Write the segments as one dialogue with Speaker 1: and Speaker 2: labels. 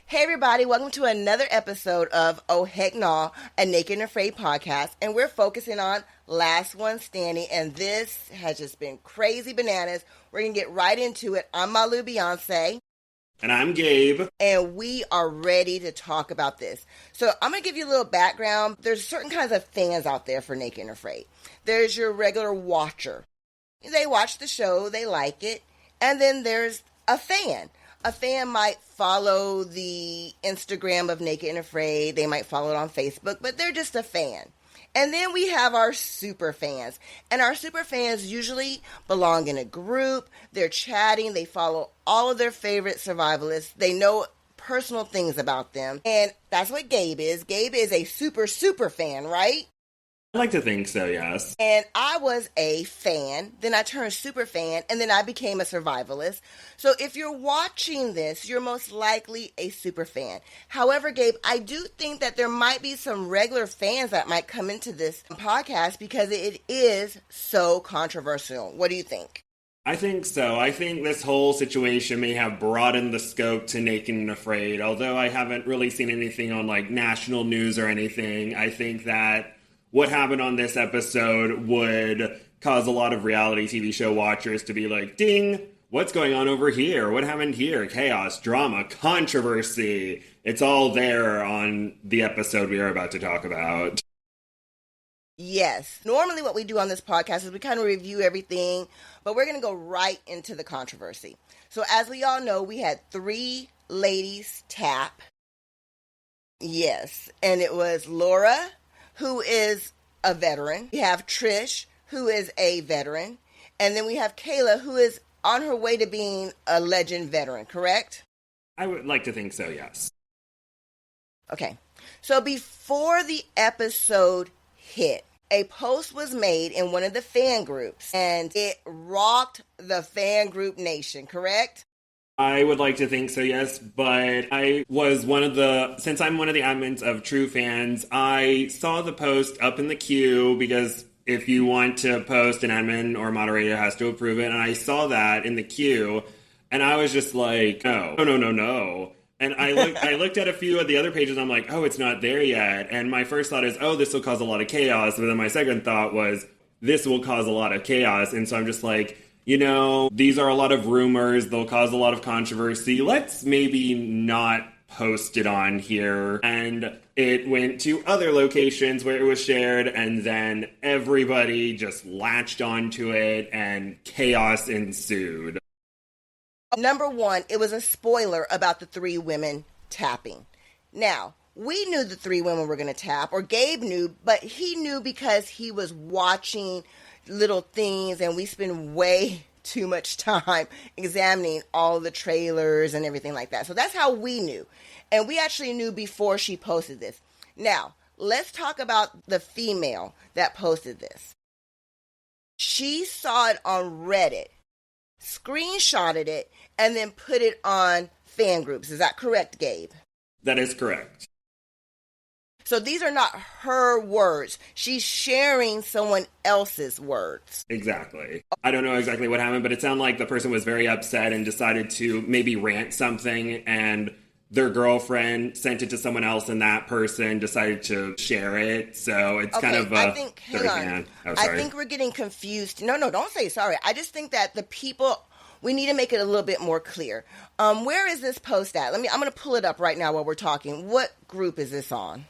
Speaker 1: Hey everybody, welcome to another episode of Oh Heck Nah, a Naked and Afraid podcast, and we're focusing on Last One Standing, and this has just been crazy bananas. We're going to get right into it. I'm MaLu Beyonce.
Speaker 2: And I'm Gabe.
Speaker 1: And we are ready to talk about this. So I'm going to give you a little background. There's certain kinds of fans out there for Naked and Afraid. There's your regular watcher. They watch the show, they like it, and then there's a fan. A fan might follow the Instagram of Naked and Afraid. They might follow it on Facebook, but they're just a fan. And then we have our super fans. And our super fans usually belong in a group. They're chatting. They follow all of their favorite survivalists. They know personal things about them. And that's what Gabe is. Gabe is a super fan, right?
Speaker 2: I like to think so, yes.
Speaker 1: And I was a fan, then I turned super fan, and then I became a survivalist. So if you're watching this, you're most likely a super fan. However, Gabe, I do think that there might be some regular fans that might come into this podcast because it is so controversial. What do you think?
Speaker 2: I think so. I think this whole situation may have broadened the scope to Naked and Afraid. Although I haven't really seen anything on like national news or anything, I think that what happened on this episode would cause a lot of reality TV show watchers to be like, ding, what's going on over here? What happened here? Chaos, drama, controversy. It's all there on the episode we are about to talk about.
Speaker 1: Yes. Normally what we do on this podcast is we kind of review everything, but we're going to go right into the controversy. So as we all know, we had 3 ladies tap. Yes. And it was Laura, who is a veteran. We have Trish, who is a veteran. And then we have Kayla, who is on her way to being a legend veteran, correct?
Speaker 2: I would like to think so, yes.
Speaker 1: Okay. So before the episode hit, a post was made in one of the fan groups, and it rocked the fan group nation, correct?
Speaker 2: I would like to think so, yes, but I was since I'm one of the admins of True Fans, I saw the post up in the queue because if you want to post, an admin or moderator has to approve it, and I saw that in the queue, and I was just like, no. And I looked at a few of the other pages, and I'm like, oh, it's not there yet, and my first thought is, oh, this will cause a lot of chaos, but then my second thought was, this will cause a lot of chaos, and so I'm just like, you know, these are a lot of rumors. They'll cause a lot of controversy. Let's maybe not post it on here. And it went to other locations where it was shared, and then everybody just latched onto it, and chaos ensued.
Speaker 1: Number 1, it was a spoiler about the 3 women tapping. Now, we knew the 3 women were going to tap, or Gabe knew, but he knew because he was watching little things, and we spend way too much time examining all the trailers and everything like that. So that's how we knew. And we actually knew before she posted this. Now, let's talk about the female that posted this. She saw it on Reddit, screenshotted it, and then put it on fan groups. Is that correct, Gabe?
Speaker 2: That is correct.
Speaker 1: So these are not her words. She's sharing someone else's words.
Speaker 2: Exactly. I don't know exactly what happened, but it sounded like the person was very upset and decided to maybe rant something, and their girlfriend sent it to someone else, and that person decided to share it. So it's kind of
Speaker 1: I think we're getting confused. No, don't say sorry. I just think that the people, we need to make it a little bit more clear. Where is this post at? I'm going to pull it up right now while we're talking. What group is this on?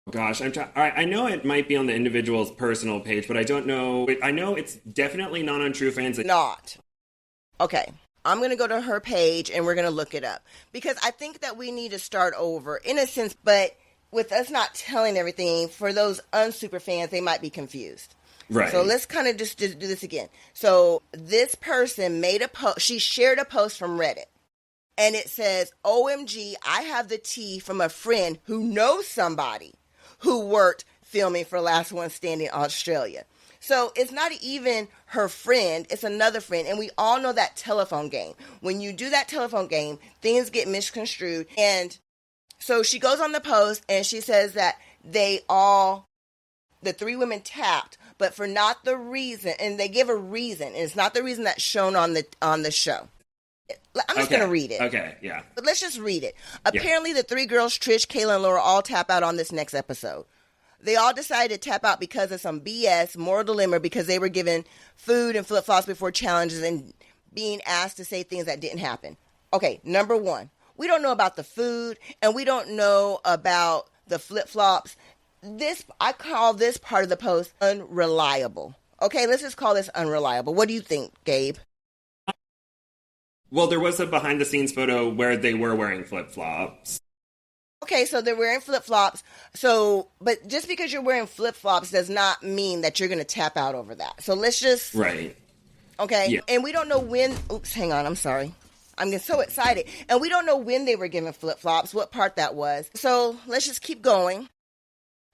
Speaker 2: Gosh, I know it might be on the individual's personal page, but I don't know. I know it's definitely not on True Fans.
Speaker 1: Not. Okay. I'm going to go to her page and we're going to look it up. Because I think that we need to start over, in a sense, but with us not telling everything, for those unsuper fans, they might be confused.
Speaker 2: Right.
Speaker 1: So let's kind of just do this again. So this person made a post. She shared a post from Reddit. And it says, OMG, I have the tea from a friend who knows somebody who worked filming for Last One Standing Australia. So it's not even her friend, it's another friend. And we all know that telephone game. When you do that telephone game, things get misconstrued. And so she goes on the post and she says that the 3 women tapped, but for not the reason, and they give a reason, and it's not the reason that's shown on the show. I'm just going to read it.
Speaker 2: Okay, yeah.
Speaker 1: But let's just read it. Apparently, the three girls, Trish, Kayla, and Laura, all tap out on this next episode. They all decided to tap out because of some BS, moral dilemma, because they were given food and flip-flops before challenges and being asked to say things that didn't happen. Okay, number one, we don't know about the food, and we don't know about the flip-flops. I call this part of the post unreliable. Okay, let's just call this unreliable. What do you think, Gabe?
Speaker 2: Well, there was a behind-the-scenes photo where they were wearing flip-flops.
Speaker 1: Okay, so they're wearing flip-flops. But just because you're wearing flip-flops does not mean that you're going to tap out over that. So let's just...
Speaker 2: Right.
Speaker 1: Okay?
Speaker 2: Yeah.
Speaker 1: And we don't know when... Oops, hang on, I'm sorry. I'm getting so excited. And we don't know when they were given flip-flops, what part that was. So let's just keep going.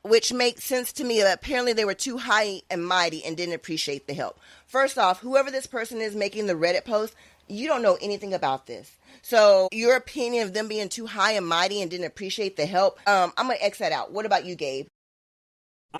Speaker 1: Which makes sense to me that apparently they were too high and mighty and didn't appreciate the help. First off, whoever this person is making the Reddit post, you don't know anything about this. So your opinion of them being too high and mighty and didn't appreciate the help, I'm going to X that out. What about you, Gabe?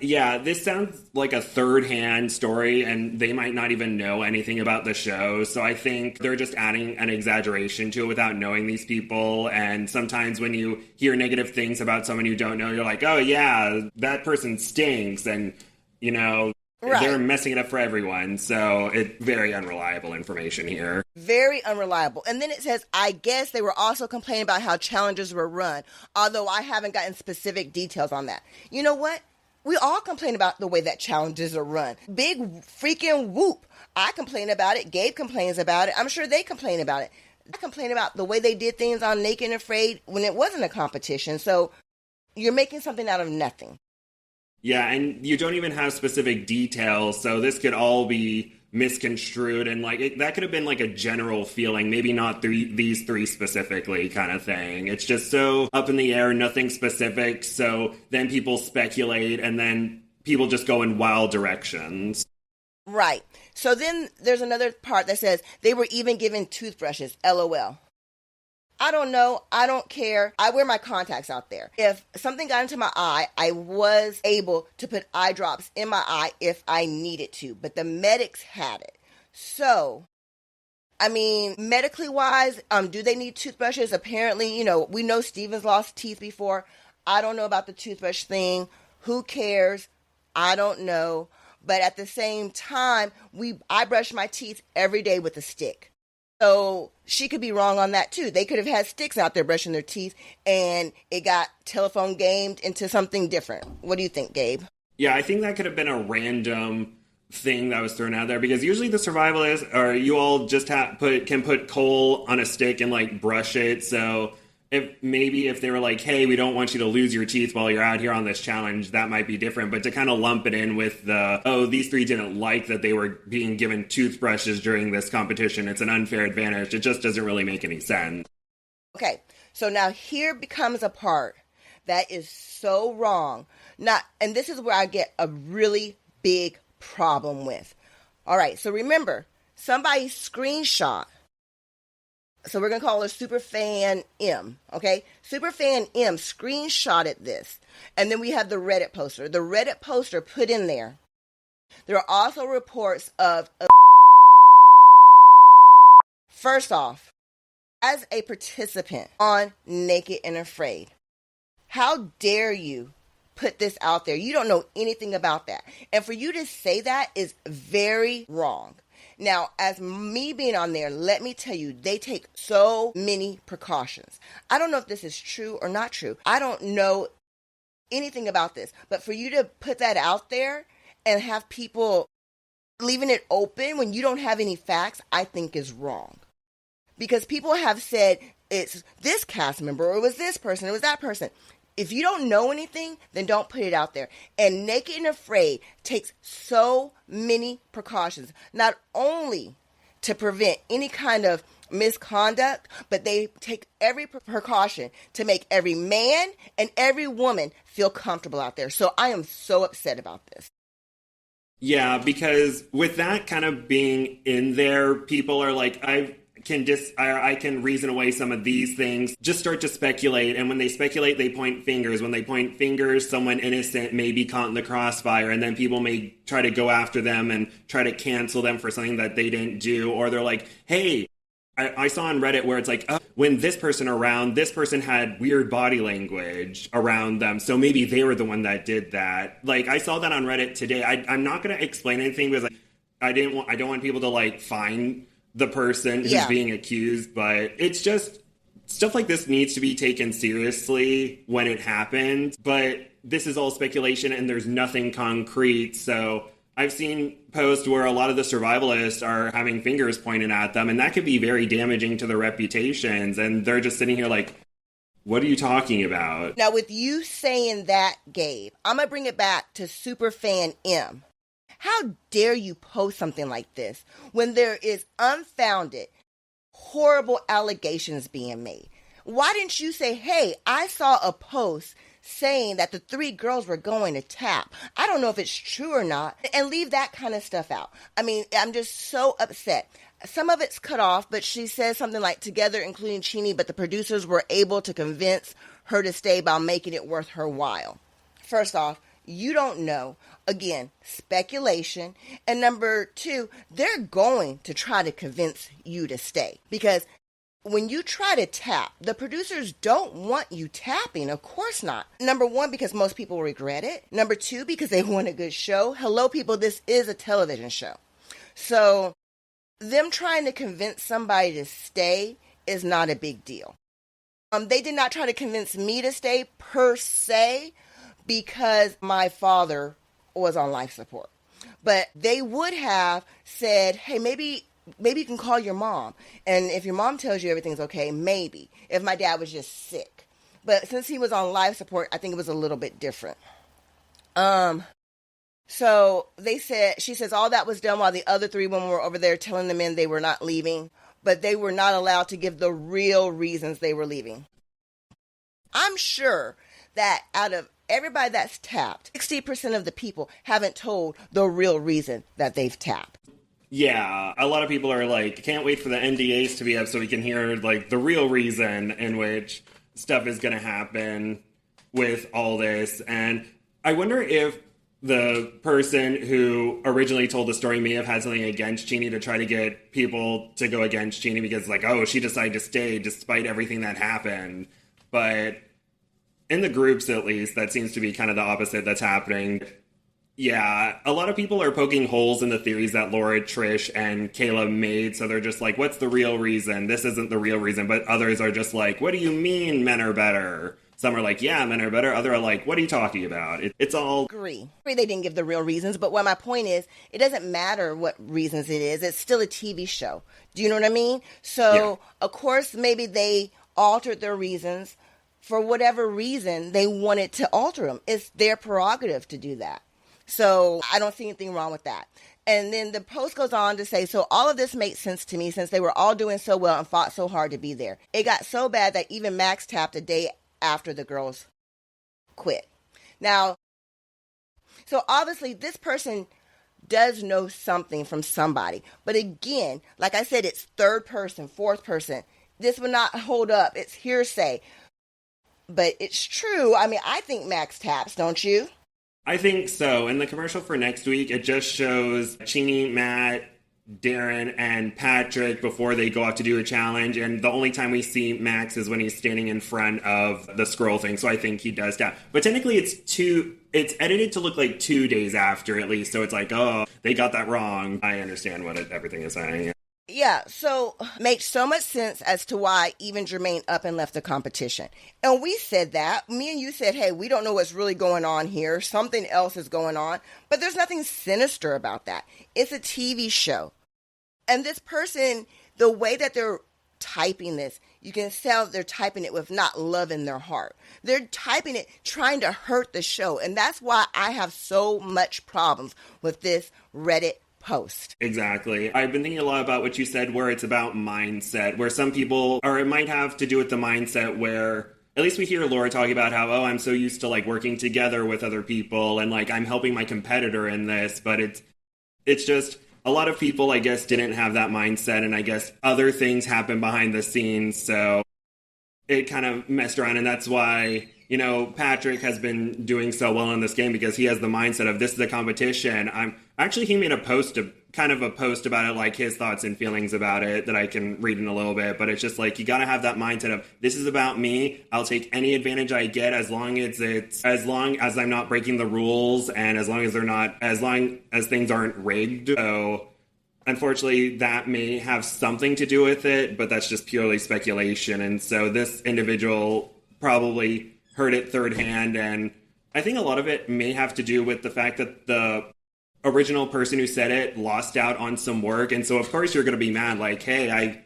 Speaker 2: Yeah, this sounds like a third-hand story, and they might not even know anything about the show. So I think they're just adding an exaggeration to it without knowing these people. And sometimes when you hear negative things about someone you don't know, you're like, oh, yeah, that person stinks. And, you know, they're messing it up for everyone. So it's very unreliable information here.
Speaker 1: Very unreliable. And then it says, I guess they were also complaining about how challenges were run, although I haven't gotten specific details on that. You know what? We all complain about the way that challenges are run. Big freaking whoop. I complain about it. Gabe complains about it. I'm sure they complain about it. I complain about the way they did things on Naked and Afraid when it wasn't a competition. So you're making something out of nothing.
Speaker 2: Yeah, and you don't even have specific details, so this could all be misconstrued, and that could have been like a general feeling, maybe not these three specifically kind of thing. It's just so up in the air, nothing specific, so then people speculate, and then people just go in wild directions.
Speaker 1: Right. So then there's another part that says they were even given toothbrushes, LOL. I don't know. I don't care. I wear my contacts out there. If something got into my eye, I was able to put eye drops in my eye if I needed to, but the medics had it. So, I mean, medically wise, do they need toothbrushes? Apparently, we know Steven's lost teeth before. I don't know about the toothbrush thing. Who cares? I don't know. But at the same time, I brush my teeth every day with a stick. So she could be wrong on that too. They could have had sticks out there brushing their teeth and it got telephone gamed into something different. What do you think, Gabe?
Speaker 2: Yeah, I think that could have been a random thing that was thrown out there, because usually the survivalists, or you all just can put coal on a stick and brush it. So if they were like, hey, we don't want you to lose your teeth while you're out here on this challenge, that might be different. But to kind of lump it in with these three didn't like that they were being given toothbrushes during this competition, it's an unfair advantage. It just doesn't really make any sense.
Speaker 1: Okay, so now here becomes a part that is so wrong. And this is where I get a really big problem with. All right, so remember, somebody screenshot. So we're going to call her Superfan M, okay? Superfan M screenshotted this. And then we have the Reddit poster. The Reddit poster put in there. There are also reports of... First off, as a participant on Naked and Afraid, how dare you put this out there? You don't know anything about that. And for you to say that is very wrong. Now, as me being on there, let me tell you, they take so many precautions. I don't know if this is true or not true. I don't know anything about this. But for you to put that out there and have people leaving it open when you don't have any facts, I think is wrong. Because people have said it's this cast member, or it was this person, it was that person. If you don't know anything, then don't put it out there. And Naked and Afraid takes so many precautions, not only to prevent any kind of misconduct, but they take every precaution to make every man and every woman feel comfortable out there. So I am so upset about this.
Speaker 2: Yeah, because with that kind of being in there, people are like, I can reason away some of these things, just start to speculate. And when they speculate, they point fingers. When they point fingers, someone innocent may be caught in the crossfire, and then people may try to go after them and try to cancel them for something that they didn't do. Or they're like, hey, I saw on Reddit where it's like, oh, when this person around, this person had weird body language around them, so maybe they were the one that did that. Like, I saw that on Reddit today. I'm not going to explain anything because I don't want people to like find the person who's being accused, but it's just stuff like this needs to be taken seriously when it happens. But this is all speculation and there's nothing concrete, so I've seen posts where a lot of the survivalists are having fingers pointed at them, and that could be very damaging to their reputations. And they're just sitting here like, what are you talking about?
Speaker 1: Now, with you saying that, Gabe, I'm going to bring it back to Superfan M. How dare you post something like this when there is unfounded, horrible allegations being made? Why didn't you say, hey, I saw a post saying that the 3 girls were going to tap. I don't know if it's true or not, and leave that kind of stuff out. I mean, I'm just so upset. Some of it's cut off, but she says something like together, including Chini, but the producers were able to convince her to stay by making it worth her while. First off, you don't know. Again, speculation. And number 2, they're going to try to convince you to stay because when you try to tap, the producers don't want you tapping. Of course not. Number 1, because most people regret it. Number 2, because they want a good show. Hello, people, this is a television show. So them trying to convince somebody to stay is not a big deal. They did not try to convince me to stay per se because my father was on life support. But they would have said, hey, maybe you can call your mom. And if your mom tells you everything's okay, maybe. If my dad was just sick. But since he was on life support, I think it was a little bit different. So she says all that was done while the other 3 women were over there telling the men they were not leaving. But they were not allowed to give the real reasons they were leaving. I'm sure that out of everybody that's tapped, 60% of the people haven't told the real reason that they've tapped.
Speaker 2: Yeah, a lot of people are like, can't wait for the NDAs to be up so we can hear like the real reason in which stuff is going to happen with all this. And I wonder if the person who originally told the story may have had something against Chini to try to get people to go against Chini because like, oh, she decided to stay despite everything that happened. But in the groups, at least, that seems to be kind of the opposite that's happening. Yeah, a lot of people are poking holes in the theories that Laura, Trish, and Kayla made, so they're just like, what's the real reason? This isn't the real reason, but others are just like, what do you mean men are better? Some are like, yeah, men are better. Others are like, what are you talking about? It's all...
Speaker 1: Agree. They didn't give the real reasons, but what my point is, it doesn't matter what reasons it is. It's still a TV show. Do you know what I mean? So, Of course, maybe they altered their reasons for whatever reason they wanted to alter them. It's their prerogative to do that. So I don't see anything wrong with that. And then the post goes on to say, so all of this makes sense to me since they were all doing so well and fought so hard to be there. It got so bad that even Max tapped a day after the girls quit. Now, so obviously this person does know something from somebody. But again, like I said, it's 3rd person, 4th person. This will not hold up. It's hearsay. But it's true. I mean, I think Max taps, don't you?
Speaker 2: I think so. In the commercial for next week, it just shows Chini, Matt, Darren, and Patrick before they go out to do a challenge. And the only time we see Max is when he's standing in front of the scroll thing. So I think he does tap. But technically it's edited to look like 2 days after at least. So it's like, oh, they got that wrong. I understand what everything is saying.
Speaker 1: Yeah, so makes so much sense as to why even Jermaine up and left the competition. And we said that. Me and you said, hey, we don't know what's really going on here. Something else is going on. But there's nothing sinister about that. It's a TV show. And this person, the way that they're typing this, you can tell they're typing it with not love in their heart. They're typing it trying to hurt the show. And that's why I have so much problems with this Reddit post.
Speaker 2: Exactly. I've been thinking a lot about what you said where it's about mindset, where some people, or it might have to do with the mindset where, at least we hear Laura talking about how, oh, I'm so used to like working together with other people and like I'm helping my competitor in this, but it's just a lot of people, I guess, didn't have that mindset and I guess other things happen behind the scenes, so it kind of messed around and that's why Patrick has been doing so well in this game because he has the mindset of this is a competition. He made a post about it, like his thoughts and feelings about it that I can read in a little bit. But it's just like, you got to have that mindset of this is about me. I'll take any advantage I get as long as I'm not breaking the rules and as long as things aren't rigged. So unfortunately, that may have something to do with it, but that's just purely speculation. And so this individual probably heard it third hand, and I think a lot of it may have to do with the fact that the original person who said it lost out on some work, and so of course you're going to be mad, like, hey, I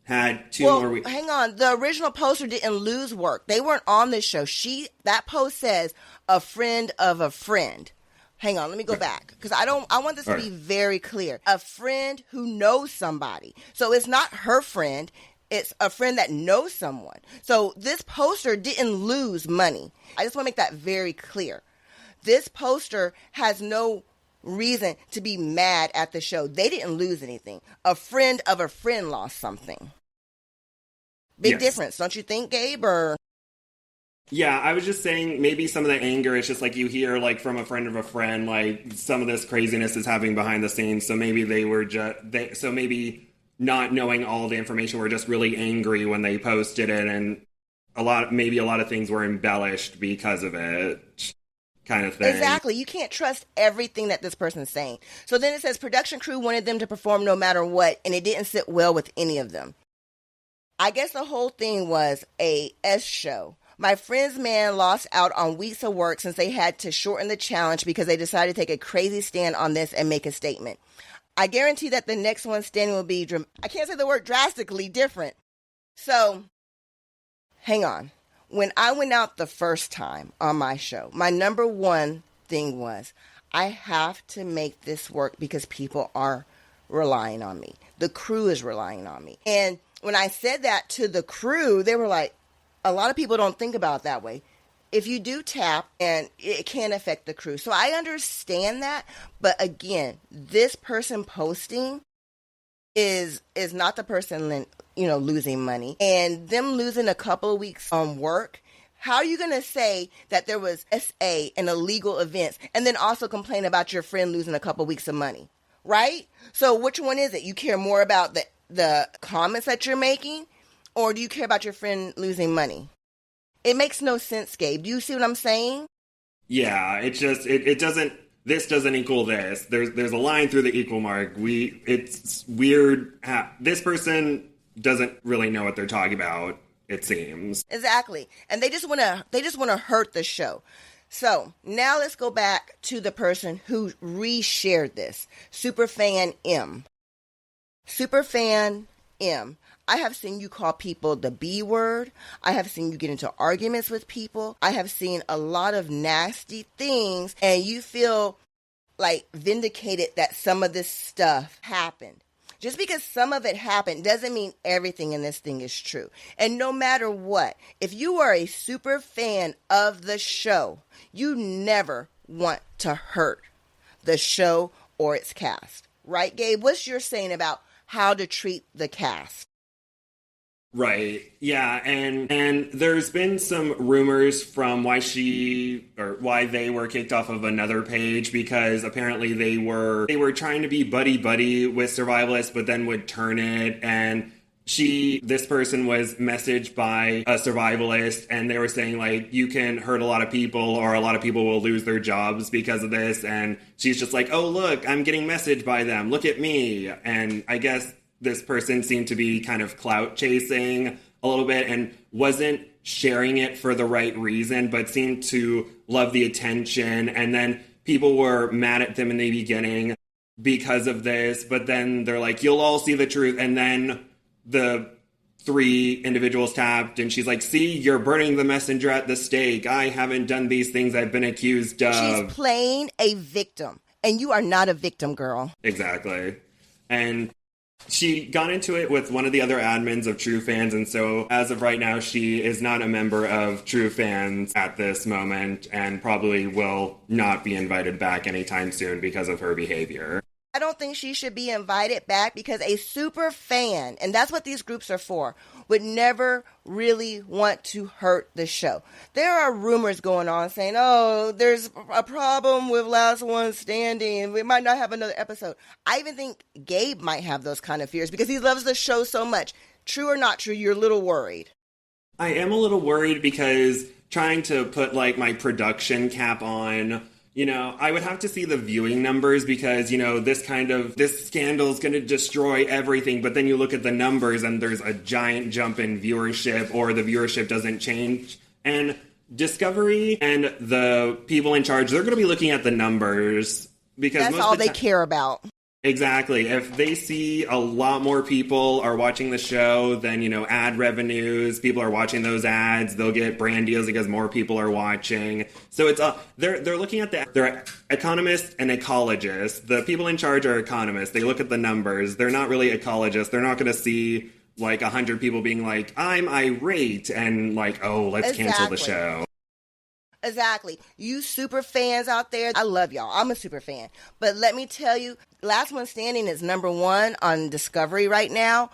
Speaker 2: had two more weeks.
Speaker 1: Hang on, the original poster didn't lose work. They weren't on this show. That post says a friend of a friend. Hang on, let me go back, because I want this to be very clear. A friend who knows somebody. So it's not her friend. It's a friend that knows someone. So this poster didn't lose money. I just want to make that very clear. This poster has no reason to be mad at the show. They didn't lose anything. A friend of a friend lost something. Big difference, don't you think, Gabe? Or...
Speaker 2: Yeah, I was just saying maybe some of the anger is just like you hear like from a friend of a friend, like some of this craziness is happening behind the scenes. So maybe maybe not knowing all the information, were just really angry when they posted it, and a lot of things were embellished because of it, kind of thing.
Speaker 1: Exactly. You can't trust everything that this person's saying. So then it says production crew wanted them to perform no matter what, and it didn't sit well with any of them. I guess the whole thing was a S show. My friend's man lost out on weeks of work since they had to shorten the challenge because they decided to take a crazy stand on this and make a statement. I guarantee that the next one standing will be, I can't say the word drastically different. So, hang on. When I went out the first time on my show, my number one thing was, I have to make this work because people are relying on me. The crew is relying on me. And when I said that to the crew, they were like, a lot of people don't think about it that way. If you do tap, and it can affect the crew. So I understand that. But again, this person posting is not the person, losing money. And them losing a couple of weeks on work, how are you going to say that there was SA and illegal events and then also complain about your friend losing a couple of weeks of money? Right? So which one is it? You care more about the comments that you're making, or do you care about your friend losing money? It makes no sense, Gabe. Do you see what I'm saying?
Speaker 2: Yeah, it just it doesn't. This doesn't equal this. There's a line through the equal mark. It's weird. This person doesn't really know what they're talking about, it seems.
Speaker 1: Exactly, and they just want to hurt the show. So now let's go back to the person who reshared this. Superfan M. Superfan M. I have seen you call people the B word. I have seen you get into arguments with people. I have seen a lot of nasty things, and you feel like vindicated that some of this stuff happened. Just because some of it happened doesn't mean everything in this thing is true. And no matter what, if you are a super fan of the show, you never want to hurt the show or its cast. Right, Gabe? What's your saying about how to treat the cast?
Speaker 2: Right. Yeah, and there's been some rumors from why they were kicked off of another page, because apparently they were trying to be buddy with survivalists, but then would turn it, and this person was messaged by a survivalist, and they were saying like, you can hurt a lot of people, or a lot of people will lose their jobs because of this, and she's just like, oh look, I'm getting messaged by them, look at me. And I guess this person seemed to be kind of clout chasing a little bit and wasn't sharing it for the right reason, but seemed to love the attention. And then people were mad at them in the beginning because of this, but then they're like, you'll all see the truth. And then the 3 individuals tapped, and she's like, see, you're burning the messenger at the stake. I haven't done these things I've been accused of.
Speaker 1: She's playing a victim, and you are not a victim, girl.
Speaker 2: Exactly. And she got into it with one of the other admins of True Fans, and so as of right now, she is not a member of True Fans at this moment, and probably will not be invited back anytime soon because of her behavior.
Speaker 1: I don't think she should be invited back because a super fan, and that's what these groups are for, would never really want to hurt the show. There are rumors going on saying, oh, there's a problem with Last One Standing. We might not have another episode. I even think Gabe might have those kind of fears because he loves the show so much. True or not true, you're a little worried.
Speaker 2: I am a little worried because trying to put like my production cap on, I would have to see the viewing numbers because, this scandal is going to destroy everything. But then you look at the numbers and there's a giant jump in viewership or the viewership doesn't change. And Discovery and the people in charge, they're going to be looking at the numbers because
Speaker 1: that's all they care about.
Speaker 2: Exactly. If they see a lot more people are watching the show, then, ad revenues, people are watching those ads, they'll get brand deals because more people are watching. So it's they're looking at they're economists and ecologists. The people in charge are economists. They look at the numbers. They're not really ecologists. They're not going to see like 100 people being like, I'm irate and like, oh, let's cancel the show.
Speaker 1: Exactly. You super fans out there, I love y'all. I'm a super fan. But let me tell you, Last One Standing is number 1 on Discovery right now.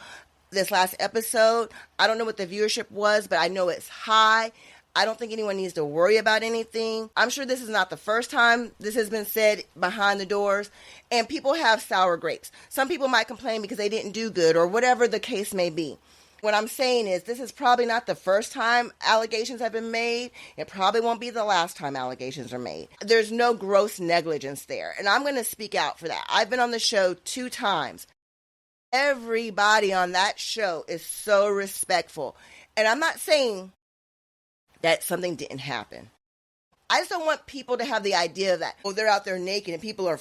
Speaker 1: This last episode, I don't know what the viewership was, but I know it's high. I don't think anyone needs to worry about anything. I'm sure this is not the first time this has been said behind the doors. And people have sour grapes. Some people might complain because they didn't do good or whatever the case may be. What I'm saying is this is probably not the first time allegations have been made. It probably won't be the last time allegations are made. There's no gross negligence there. And I'm going to speak out for that. I've been on the show 2 times. Everybody on that show is so respectful. And I'm not saying that something didn't happen. I just don't want people to have the idea that, oh, they're out there naked and people are,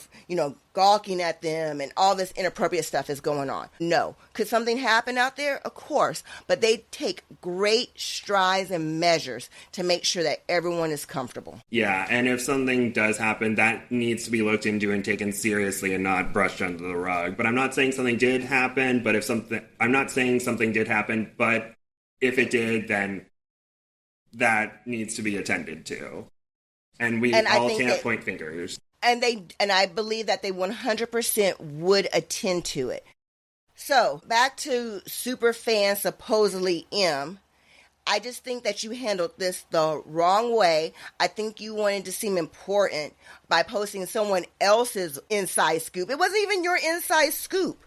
Speaker 1: gawking at them and all this inappropriate stuff is going on. No. Could something happen out there? Of course. But they take great strides and measures to make sure that everyone is comfortable.
Speaker 2: Yeah, and if something does happen, that needs to be looked into and taken seriously and not brushed under the rug. But I'm not saying something did happen, but I'm not saying something did happen, but if it did, then that needs to be attended to. And we all can't point fingers. And
Speaker 1: I believe that they 100% would attend to it. So, back to superfan supposedly M. I just think that you handled this the wrong way. I think you wanted to seem important by posting someone else's inside scoop. It wasn't even your inside scoop.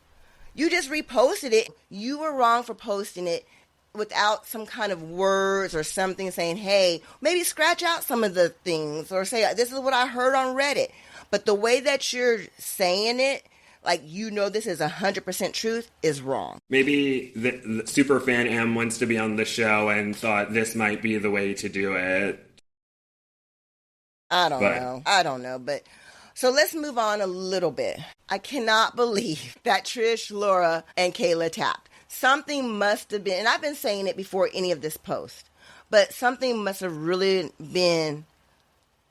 Speaker 1: You just reposted it. You were wrong for posting it without some kind of words or something saying, hey, maybe scratch out some of the things or say, this is what I heard on Reddit. But the way that you're saying it, like this is 100% truth, is wrong.
Speaker 2: Maybe the superfan M wants to be on the show and thought this might be the way to do it.
Speaker 1: I don't know. But so let's move on a little bit. I cannot believe that Trish, Laura, and Kayla tapped. Something must have been, and I've been saying it before any of this post, but something must have really been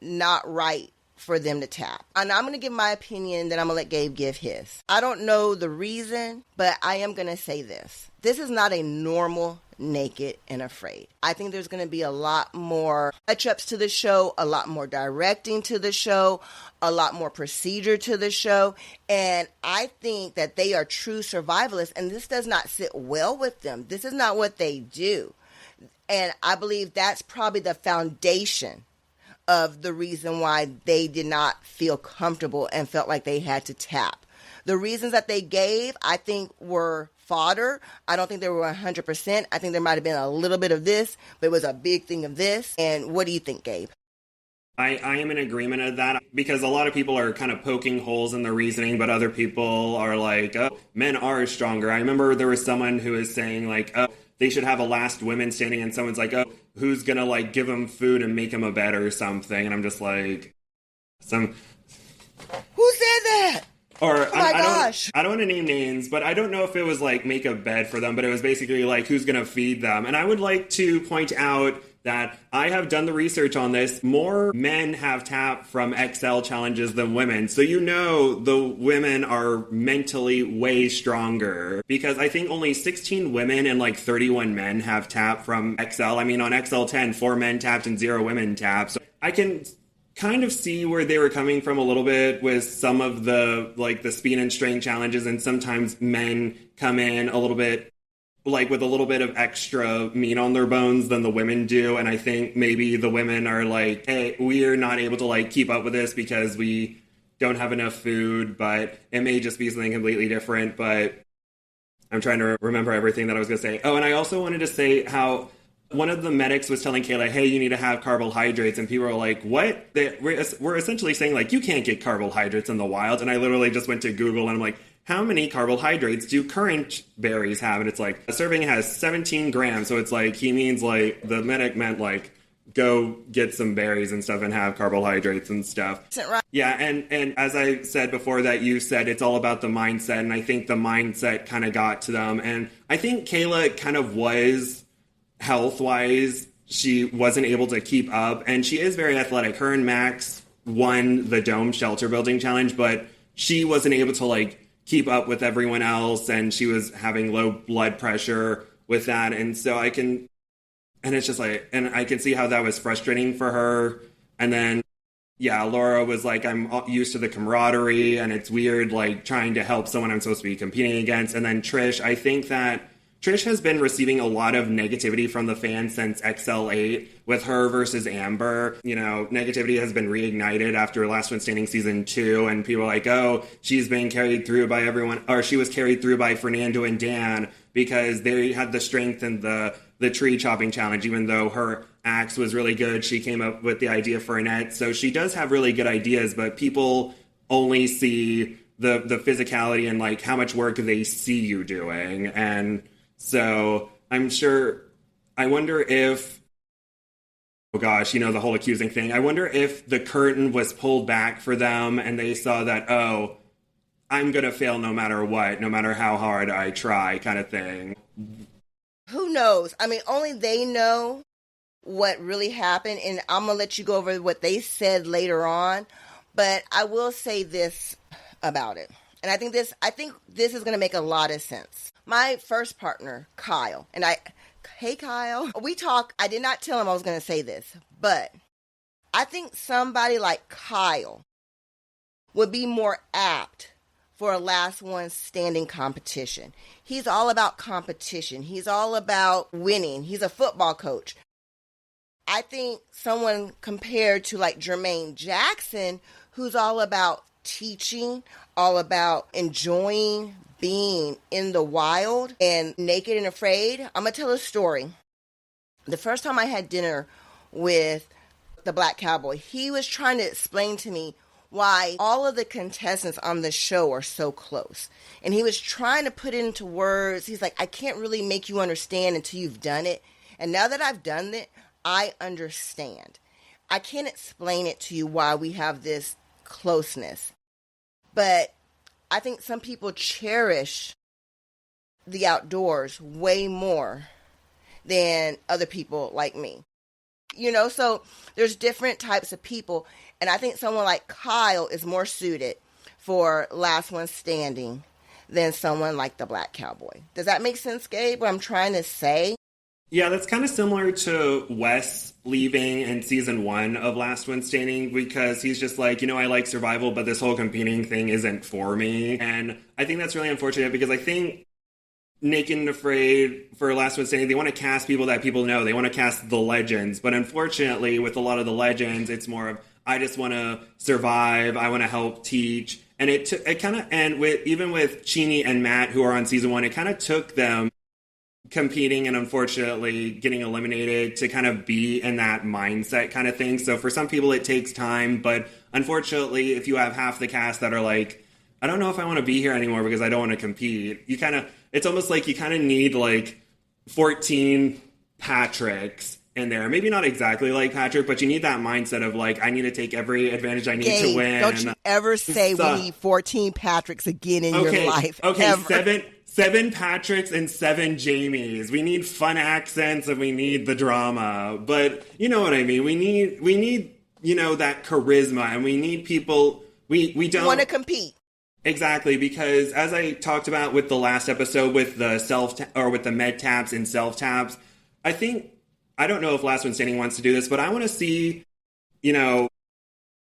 Speaker 1: not right for them to tap. And I'm going to give my opinion, then I'm going to let Gabe give his. I don't know the reason, but I am going to say this. This is not a normal Naked and Afraid. I think there's going to be a lot more touch-ups to the show, a lot more directing to the show, a lot more procedure to the show. And I think that they are true survivalists, and this does not sit well with them. This is not what they do. And I believe that's probably the foundation of the reason why they did not feel comfortable and felt like they had to tap. The reasons that they gave, I think, were fodder. I don't think they were 100%. I think there might have been a little bit of this, but it was a big thing of this. And what do you think, Gabe?
Speaker 2: I am in agreement of that because a lot of people are kind of poking holes in the reasoning, but other people are like, oh, men are stronger. I remember there was someone who was saying like, oh, they should have a last women standing, and someone's like, oh, who's gonna like give them food and make them a bed or something? And I'm just like,
Speaker 1: who said that?
Speaker 2: Or
Speaker 1: oh my gosh.
Speaker 2: I don't want to name names, but I don't know if it was like make a bed for them, but it was basically like who's going to feed them. And I would like to point out that I have done the research on this. More men have tapped from XL challenges than women. So the women are mentally way stronger because I think only 16 women and like 31 men have tapped from XL. I mean, on XL10, 4 men tapped and 0 women tapped. So I can kind of see where they were coming from a little bit with some of the, like, the speed and strength challenges, and sometimes men come in a little bit, like, with a little bit of extra meat on their bones than the women do, and I think maybe the women are like, hey, we're not able to, like, keep up with this because we don't have enough food, but it may just be something completely different, but I'm trying to remember everything that I was going to say. Oh, and I also wanted to say how one of the medics was telling Kayla, hey, you need to have carbohydrates. And people were like, what? We're essentially saying, like, you can't get carbohydrates in the wild. And I literally just went to Google and I'm like, how many carbohydrates do currant berries have? And it's like, a serving has 17 grams. So it's like, he means, like, the medic meant, like, go get some berries and stuff and have carbohydrates and stuff.
Speaker 1: Right.
Speaker 2: Yeah, and as I said before that, you said it's all about the mindset. And I think the mindset kind of got to them. And I think Kayla kind of was... health-wise, she wasn't able to keep up, and she is very athletic. Her and Max won the Dome Shelter Building Challenge, but she wasn't able to, like, keep up with everyone else, and she was having low blood pressure with that, and so I can see how that was frustrating for her. And then, yeah, Laura was like, I'm used to the camaraderie, and it's weird, like, trying to help someone I'm supposed to be competing against. And then Trish, I think that Trish has been receiving a lot of negativity from the fans since XL8 with her versus Amber. You know, negativity has been reignited after Last One Standing Season 2, and people are like, oh, she's been carried through by everyone, or she was carried through by Fernando and Dan because they had the strength in the tree chopping challenge. Even though her axe was really good, she came up with the idea for Annette. So she does have really good ideas, but people only see the physicality and, like, how much work they see you doing. And so I'm sure, I wonder if, oh gosh, you know, the whole accusing thing. I wonder if the curtain was pulled back for them and they saw that, oh, I'm going to fail no matter what, no matter how hard I try, kind of thing.
Speaker 1: Who knows? I mean, only they know what really happened, and I'm going to let you go over what they said later on, but I will say this about it. And I think this is going to make a lot of sense. My first partner, Kyle, hey Kyle, we talk, I did not tell him I was going to say this, but I think somebody like Kyle would be more apt for a last one standing competition. He's all about competition. He's all about winning. He's a football coach. I think someone compared to like Jermaine Jackson, who's all about teaching, all about enjoying being in the wild and naked and afraid. I'm going to tell a story. The first time I had dinner with the Black Cowboy, he was trying to explain to me why all of the contestants on the show are so close. And he was trying to put it into words. He's like, I can't really make you understand until you've done it. And now that I've done it, I understand. I can't explain it to you why we have this closeness. But I think some people cherish the outdoors way more than other people like me. You know, so there's different types of people. And I think someone like Kyle is more suited for last one standing than someone like the Black Cowboy. Does that make sense, Gabe, what I'm trying to say?
Speaker 2: Yeah, that's kind of similar to Wes leaving in season 1 of Last One Standing, because he's just like, you know, I like survival, but this whole competing thing isn't for me. And I think that's really unfortunate, because I think Naked and Afraid for Last One Standing, they want to cast people that people know. They want to cast the legends. But unfortunately, with a lot of the legends, it's more of, I just want to survive. I want to help teach. And it kind of, and even with Chini and Matt, who are on season 1, it kind of took them competing and unfortunately getting eliminated to kind of be in that mindset kind of thing. So for some people it takes time, but unfortunately if you have half the cast that are like, I don't know if I want to be here anymore because I don't want to compete, it's almost like you kind of need like 14 Patricks in there. Maybe not exactly like Patrick, but you need that mindset of like, I need to take every advantage I need to win.
Speaker 1: Don't you ever say we need 14 Patricks again in your life.
Speaker 2: Okay,
Speaker 1: ever.
Speaker 2: 7 Patricks and 7 Jamies. We need fun accents and we need the drama. But you know what I mean? We need, you know, that charisma, and we need people, we don't
Speaker 1: want to compete.
Speaker 2: Exactly, because as I talked about with the last episode with the with the med taps and self taps, I don't know if Last One Standing wants to do this, but I want to see, you know,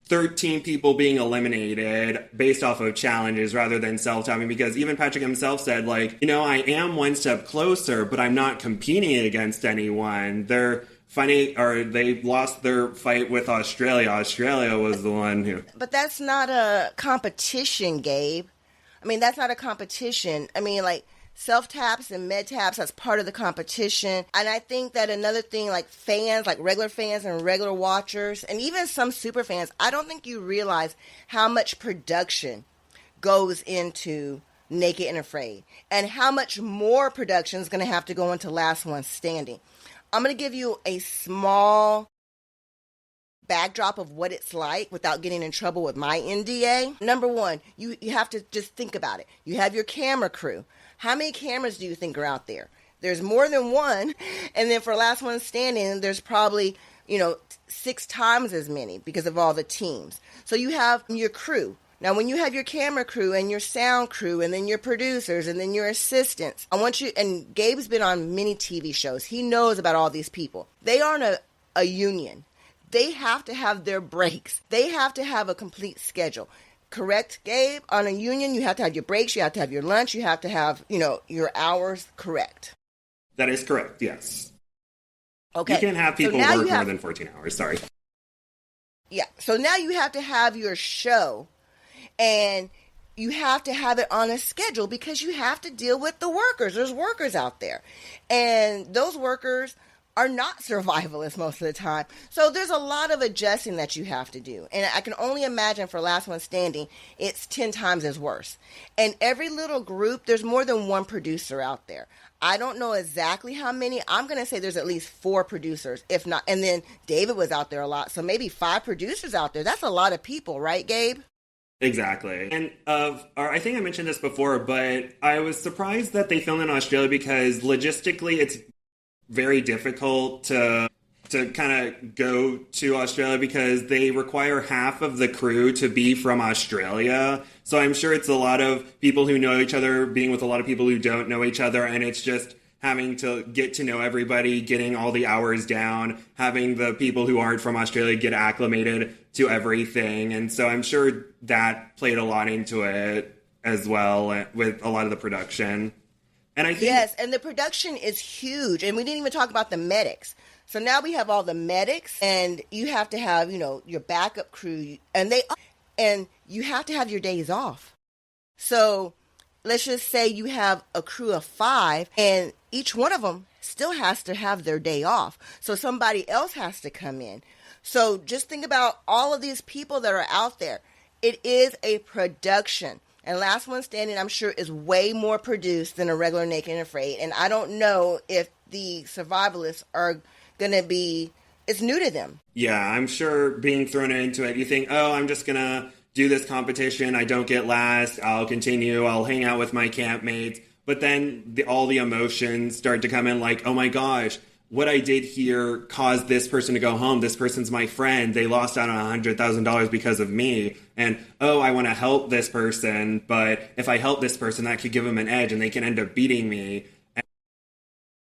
Speaker 2: 13 people being eliminated based off of challenges rather than self-tapping, because even Patrick himself said, like, I am one step closer, but I'm not competing against anyone. They're fighting, or they lost their fight with Australia. Australia was the one who...
Speaker 1: But that's not a competition, Gabe. I mean, that's not a competition. I mean, like, self-taps and med-taps, that's part of the competition. And I think that another thing, like fans, like regular fans and regular watchers, and even some super fans, I don't think you realize how much production goes into Naked and Afraid, and how much more production is going to have to go into Last One Standing. I'm going to give you a small backdrop of what it's like without getting in trouble with my NDA. Number one, you have to just think about it. You have your camera crew. How many cameras do you think are out there? There's more than one. And then for Last One Standing, there's probably, 6 times as many because of all the teams. So you have your crew. Now, when you have your camera crew and your sound crew and then your producers and then your assistants, I want you, and Gabe's been on many TV shows. He knows about all these people. They aren't a union. They have to have their breaks. They have to have a complete schedule. Correct, Gabe? On a union, you have to have your breaks, you have to have your lunch, you have to have, your hours correct.
Speaker 2: That is correct, yes.
Speaker 1: Okay.
Speaker 2: You can't have people work more than 14 hours, sorry.
Speaker 1: Yeah, so now you have to have your show, and you have to have it on a schedule because you have to deal with the workers. There's workers out there, and those workers are not survivalists most of the time. So there's a lot of adjusting that you have to do. And I can only imagine for Last One Standing, it's 10 times as worse. And every little group, there's more than one producer out there. I don't know exactly how many. I'm going to say there's at least 4 producers, if not. And then David was out there a lot. So maybe 5 producers out there. That's a lot of people, right, Gabe?
Speaker 2: Exactly. And I think I mentioned this before, but I was surprised that they filmed in Australia because logistically it's very difficult to kind of go to Australia because they require half of the crew to be from Australia. So I'm sure it's a lot of people who know each other being with a lot of people who don't know each other, and it's just having to get to know everybody, getting all the hours down, having the people who aren't from Australia get acclimated to everything. And so I'm sure that played a lot into it as well with a lot of the production. And I think,
Speaker 1: yes, and the production is huge. And we didn't even talk about the medics. So now we have all the medics, and you have to have, your backup crew, and you have to have your days off. So let's just say you have a crew of 5, and each one of them still has to have their day off. So somebody else has to come in. So just think about all of these people that are out there. It is a production. And Last One Standing, I'm sure, is way more produced than a regular Naked and Afraid. And I don't know if the survivalists are going to be, it's new to them.
Speaker 2: Yeah, I'm sure being thrown into it, you think, I'm just going to do this competition. I don't get last. I'll continue. I'll hang out with my campmates. But then all the emotions start to come in like, oh my gosh, what I did here caused this person to go home. This person's my friend. They lost out on $100,000 because of me. And, I want to help this person. But if I help this person, that could give them an edge and they can end up beating me. And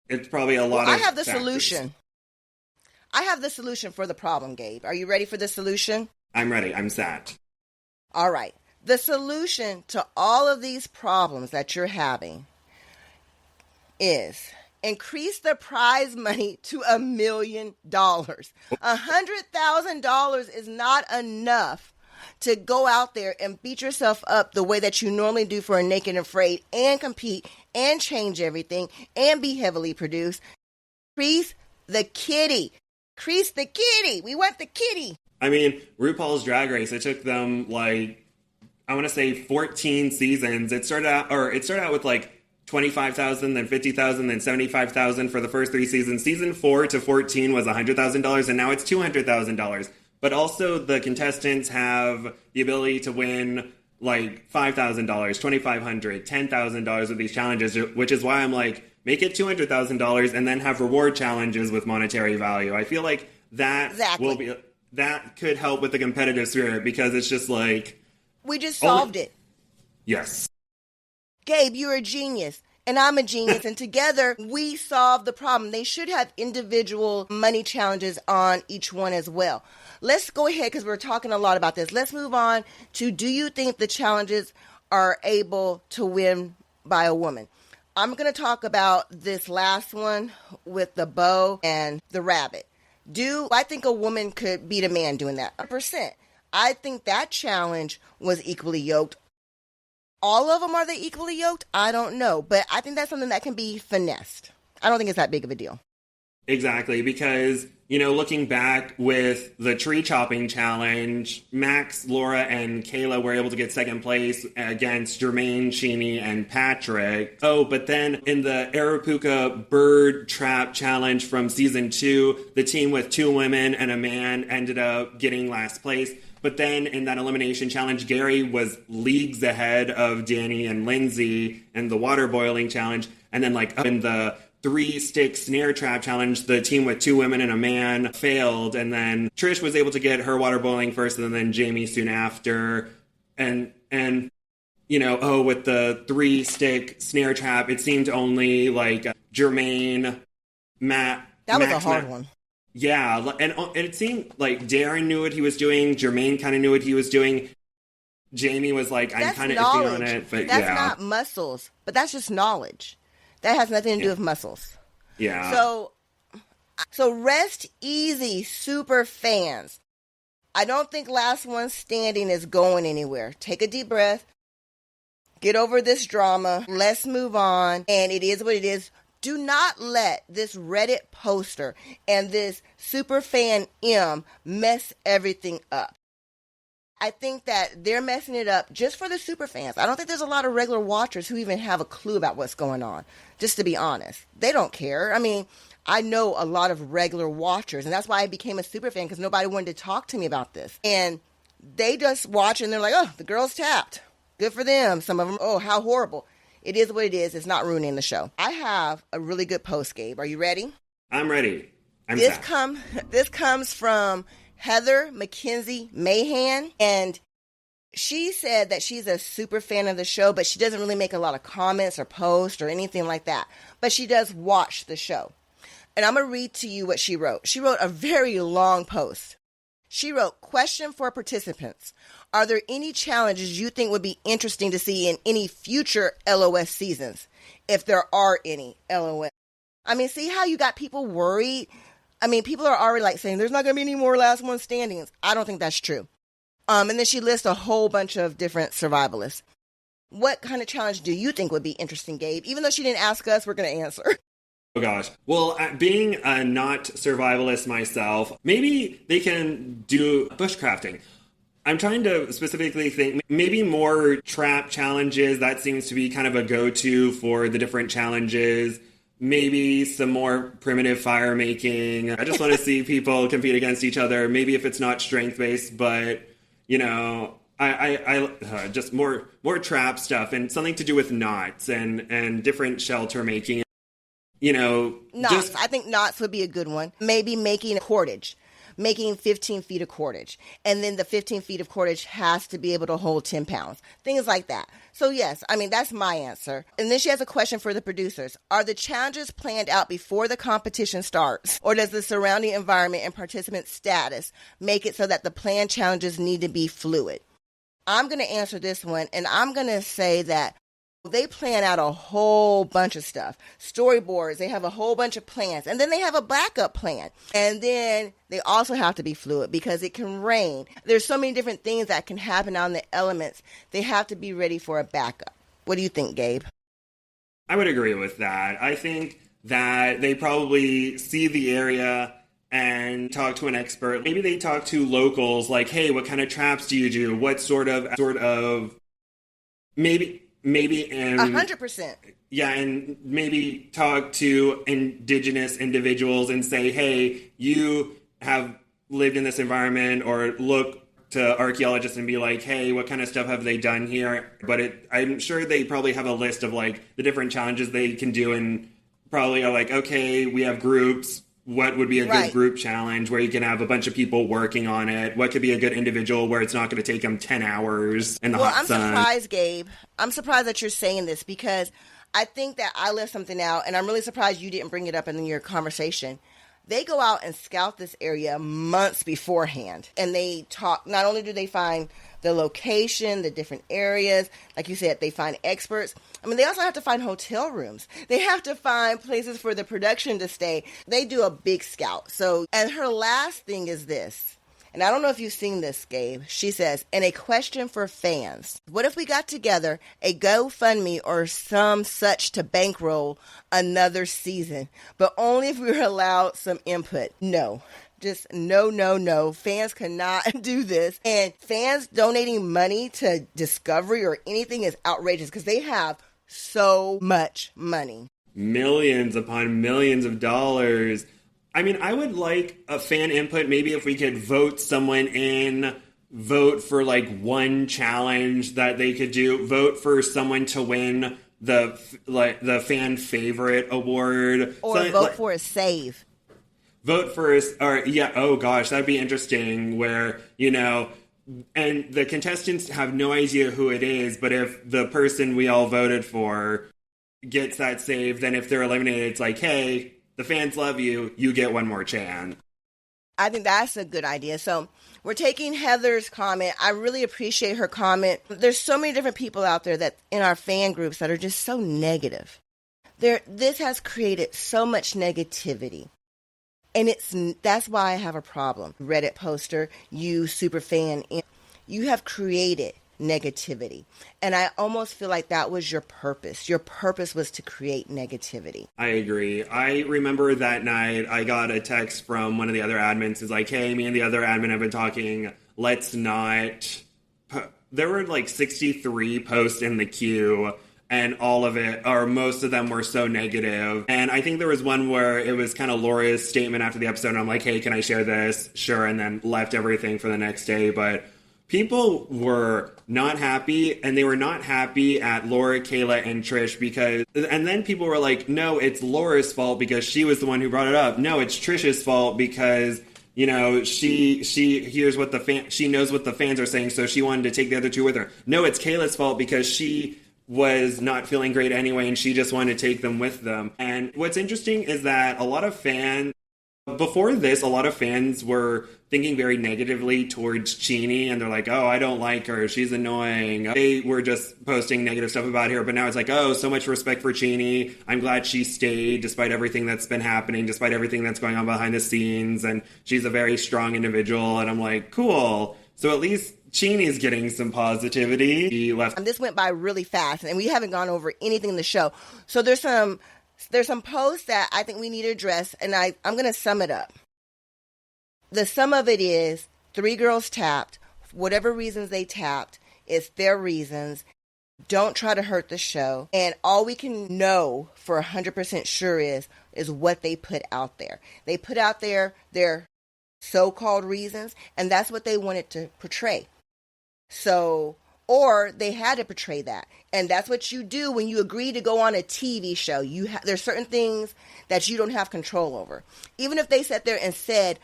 Speaker 2: it's probably a lot of
Speaker 1: I have the
Speaker 2: factors.
Speaker 1: solution. I have the solution for the problem, Gabe. Are you ready for the solution?
Speaker 2: I'm ready. I'm set.
Speaker 1: All right. The solution to all of these problems that you're having is increase the prize money to $1 million. $100,000 is not enough to go out there and beat yourself up the way that you normally do for a Naked and Afraid and compete and change everything and be heavily produced. Increase the kitty. Increase the kitty. We want the kitty.
Speaker 2: I mean, RuPaul's Drag Race, it took them I want to say 14 seasons. It started out with 25,000, then 50,000, then 75,000 for the first 3 seasons. Season 4 to 14 was $100,000, and now it's $200,000. But also the contestants have the ability to win $5,000, $2,500, $10,000 with these challenges, which is why I'm make it $200,000 and then have reward challenges with monetary value. I feel like that that could help with the competitive spirit because it's just
Speaker 1: we just solved it.
Speaker 2: Yes.
Speaker 1: Gabe, you're a genius. and I'm a genius, and together we solve the problem. They should have individual money challenges on each one as well. Let's go ahead, because we're talking a lot about this. Let's move on to, do you think the challenges are able to win by a woman? I'm going to talk about this last one with the bow and the rabbit. Do I think a woman could beat a man doing that? 100%. I think that challenge was equally yoked. All of them, are they equally yoked? I don't know. But I think that's something that can be finessed. I don't think it's that big of a deal.
Speaker 2: Exactly, because, looking back with the tree chopping challenge, Max, Laura, and Kayla were able to get second place against Jermaine, Sheenie, and Patrick. Oh, but then in the Arapuca bird trap challenge from season 2, the team with 2 women and a man ended up getting last place. But then in that elimination challenge, Gary was leagues ahead of Danny and Lindsay in the water boiling challenge. And then up in the 3-stick snare trap challenge, the team with 2 women and a man failed. And then Trish was able to get her water boiling first, and then Jamie soon after. And with the 3-stick snare trap, it seemed only Jermaine, Matt.
Speaker 1: That was a hard one.
Speaker 2: Yeah, and it seemed like Darren knew what he was doing. Jermaine kind of knew what he was doing. Jamie was like, I'm kind of iffy on it, but
Speaker 1: that's not muscles, but that's just knowledge. That has nothing to do with muscles.
Speaker 2: Yeah.
Speaker 1: So rest easy, super fans. I don't think Last One Standing is going anywhere. Take a deep breath. Get over this drama. Let's move on. And it is what it is. Do not let this Reddit poster and this superfan M mess everything up. I think that they're messing it up just for the superfans. I don't think there's a lot of regular watchers who even have a clue about what's going on, just to be honest. They don't care. I mean, I know a lot of regular watchers, and that's why I became a superfan, because nobody wanted to talk to me about this. And they just watch and they're like, oh, the girl's tapped. Good for them. Some of them, oh, how horrible. It is what it is. It's not ruining the show. I have a really good post, Gabe. Are you ready?
Speaker 2: I'm ready.
Speaker 1: This comes from Heather McKenzie Mahan, and she said that she's a super fan of the show, but she doesn't really make a lot of comments or posts or anything like that. But she does watch the show. And I'm going to read to you what she wrote. She wrote a very long post. She wrote, question for participants. Are there any challenges you think would be interesting to see in any future LOS seasons? If there are any, LOS. I mean, see how you got people worried? I mean, people are already saying there's not going to be any more Last One Standings. I don't think that's true. And then she lists a whole bunch of different survivalists. What kind of challenge do you think would be interesting, Gabe? Even though she didn't ask us, we're going to answer.
Speaker 2: Oh gosh. Well, being a not survivalist myself, maybe they can do bushcrafting. I'm trying to specifically think maybe more trap challenges. That seems to be kind of a go-to for the different challenges. Maybe some more primitive fire making. I just want to see people compete against each other. Maybe if it's not strength-based, but, I just more trap stuff and something to do with knots and different shelter making.
Speaker 1: Knots. I think knots would be a good one. Maybe making cordage. Making 15 feet of cordage. And then the 15 feet of cordage has to be able to hold 10 pounds. Things like that. So yes, that's my answer. And then she has a question for the producers. Are the challenges planned out before the competition starts? Or does the surrounding environment and participant status make it so that the planned challenges need to be fluid? I'm going to answer this one, and I'm going to say that they plan out a whole bunch of stuff. Storyboards, they have a whole bunch of plans. And then they have a backup plan. And then they also have to be fluid because it can rain. There's so many different things that can happen on the elements. They have to be ready for a backup. What do you think, Gabe?
Speaker 2: I would agree with that. I think that they probably see the area and talk to an expert. Maybe they talk to locals like, hey, what kind of traps do you do? What sort of maybe
Speaker 1: 100%.
Speaker 2: Yeah, and maybe talk to indigenous individuals and say, hey, you have lived in this environment, or look to archaeologists and be like, hey, what kind of stuff have they done here? But I'm sure they probably have a list of the different challenges they can do, and probably are like, okay, we have groups. What would be a good group challenge where you can have a bunch of people working on it? What could be a good individual where it's not going to take them 10 hours in the hot sun?
Speaker 1: I'm surprised, Gabe. I'm surprised that you're saying this because I think that I left something out, and I'm really surprised you didn't bring it up in your conversation. They go out and scout this area months beforehand, and they talk. Not only do they find the location, the different areas, like you said, they find experts. I mean, they also have to find hotel rooms. They have to find places for the production to stay. They do a big scout. So, and her last thing is this. And I don't know if you've seen this, Gabe. She says, and a question for fans. What if we got together a GoFundMe or some such to bankroll another season, but only if we were allowed some input? No. Just no, no, no. Fans cannot do this. And fans donating money to Discovery or anything is outrageous because they have so much money.
Speaker 2: Millions upon millions of dollars. I mean, I would like a fan input. Maybe if we could vote someone in, vote for like one challenge that they could do, vote for someone to win the fan favorite award,
Speaker 1: or vote for a save.
Speaker 2: Vote for us, or yeah. Oh gosh, that'd be interesting. Where and the contestants have no idea who it is, but if the person we all voted for gets that save, then if they're eliminated, it's like, hey, the fans love you. You get one more chance.
Speaker 1: I think that's a good idea. So we're taking Heather's comment. I really appreciate her comment. There's so many different people out there that in our fan groups that are just so negative. This has created so much negativity. And that's why I have a problem. Reddit poster, you super fan, you have created negativity. And I almost feel like that was your purpose. Your purpose was to create negativity.
Speaker 2: I agree. I remember that night I got a text from one of the other admins. It's like, hey, me and the other admin have been talking. Let's not... There were like 63 posts in the queue, and all of it, or most of them, were so negative. And I think there was one where it was kind of Laura's statement after the episode, and I'm like, hey, can I share this? Sure, and then left everything for the next day. But people were not happy, and they were not happy at Laura, Kayla, and Trish because... And then people were like, no, it's Laura's fault because she was the one who brought it up. No, it's Trish's fault because, she hears what she knows what the fans are saying, so she wanted to take the other two with her. No, it's Kayla's fault because she was not feeling great anyway, and she just wanted to take them with them. And what's interesting is that before this, a lot of fans were thinking very negatively towards Chini, and they're like, oh, I don't like her, she's annoying. They were just posting negative stuff about her, but now it's like, oh, so much respect for Chini. I'm glad she stayed despite everything that's been happening, despite everything that's going on behind the scenes, and she's a very strong individual. And I'm like, cool. So at least Chini's getting some positivity. He left.
Speaker 1: And this went by really fast, and we haven't gone over anything in the show. So there's some posts that I think we need to address, and I'm going to sum it up. The sum of it is 3 girls tapped. Whatever reasons they tapped, it's their reasons. Don't try to hurt the show. And all we can know for 100% sure is what they put out there. They put out there their so-called reasons, and that's what they wanted to portray. So, or they had to portray that. And that's what you do when you agree to go on a TV show. There's certain things that you don't have control over. Even if they sat there and said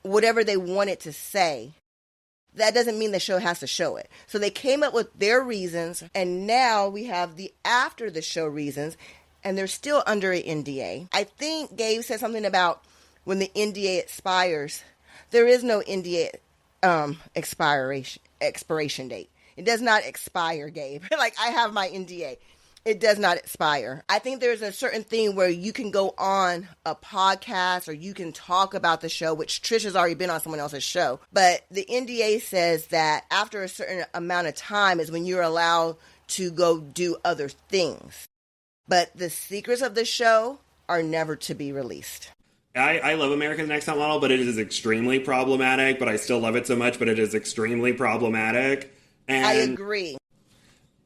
Speaker 1: whatever they wanted to say, that doesn't mean the show has to show it. So they came up with their reasons, and now we have the after the show reasons, and they're still under an NDA. I think Gabe said something about when the NDA expires. There is no NDA expiration date. It does not expire, Gabe. Like, I have my NDA. It does not expire. I think there's a certain thing where you can go on a podcast or you can talk about the show, which Trish has already been on someone else's show. But the NDA says that after a certain amount of time is when you're allowed to go do other things. But the secrets of the show are never to be released.
Speaker 2: I love America's Next Top Model, but it is extremely problematic. But I still love it so much, but it is extremely problematic. And
Speaker 1: I agree.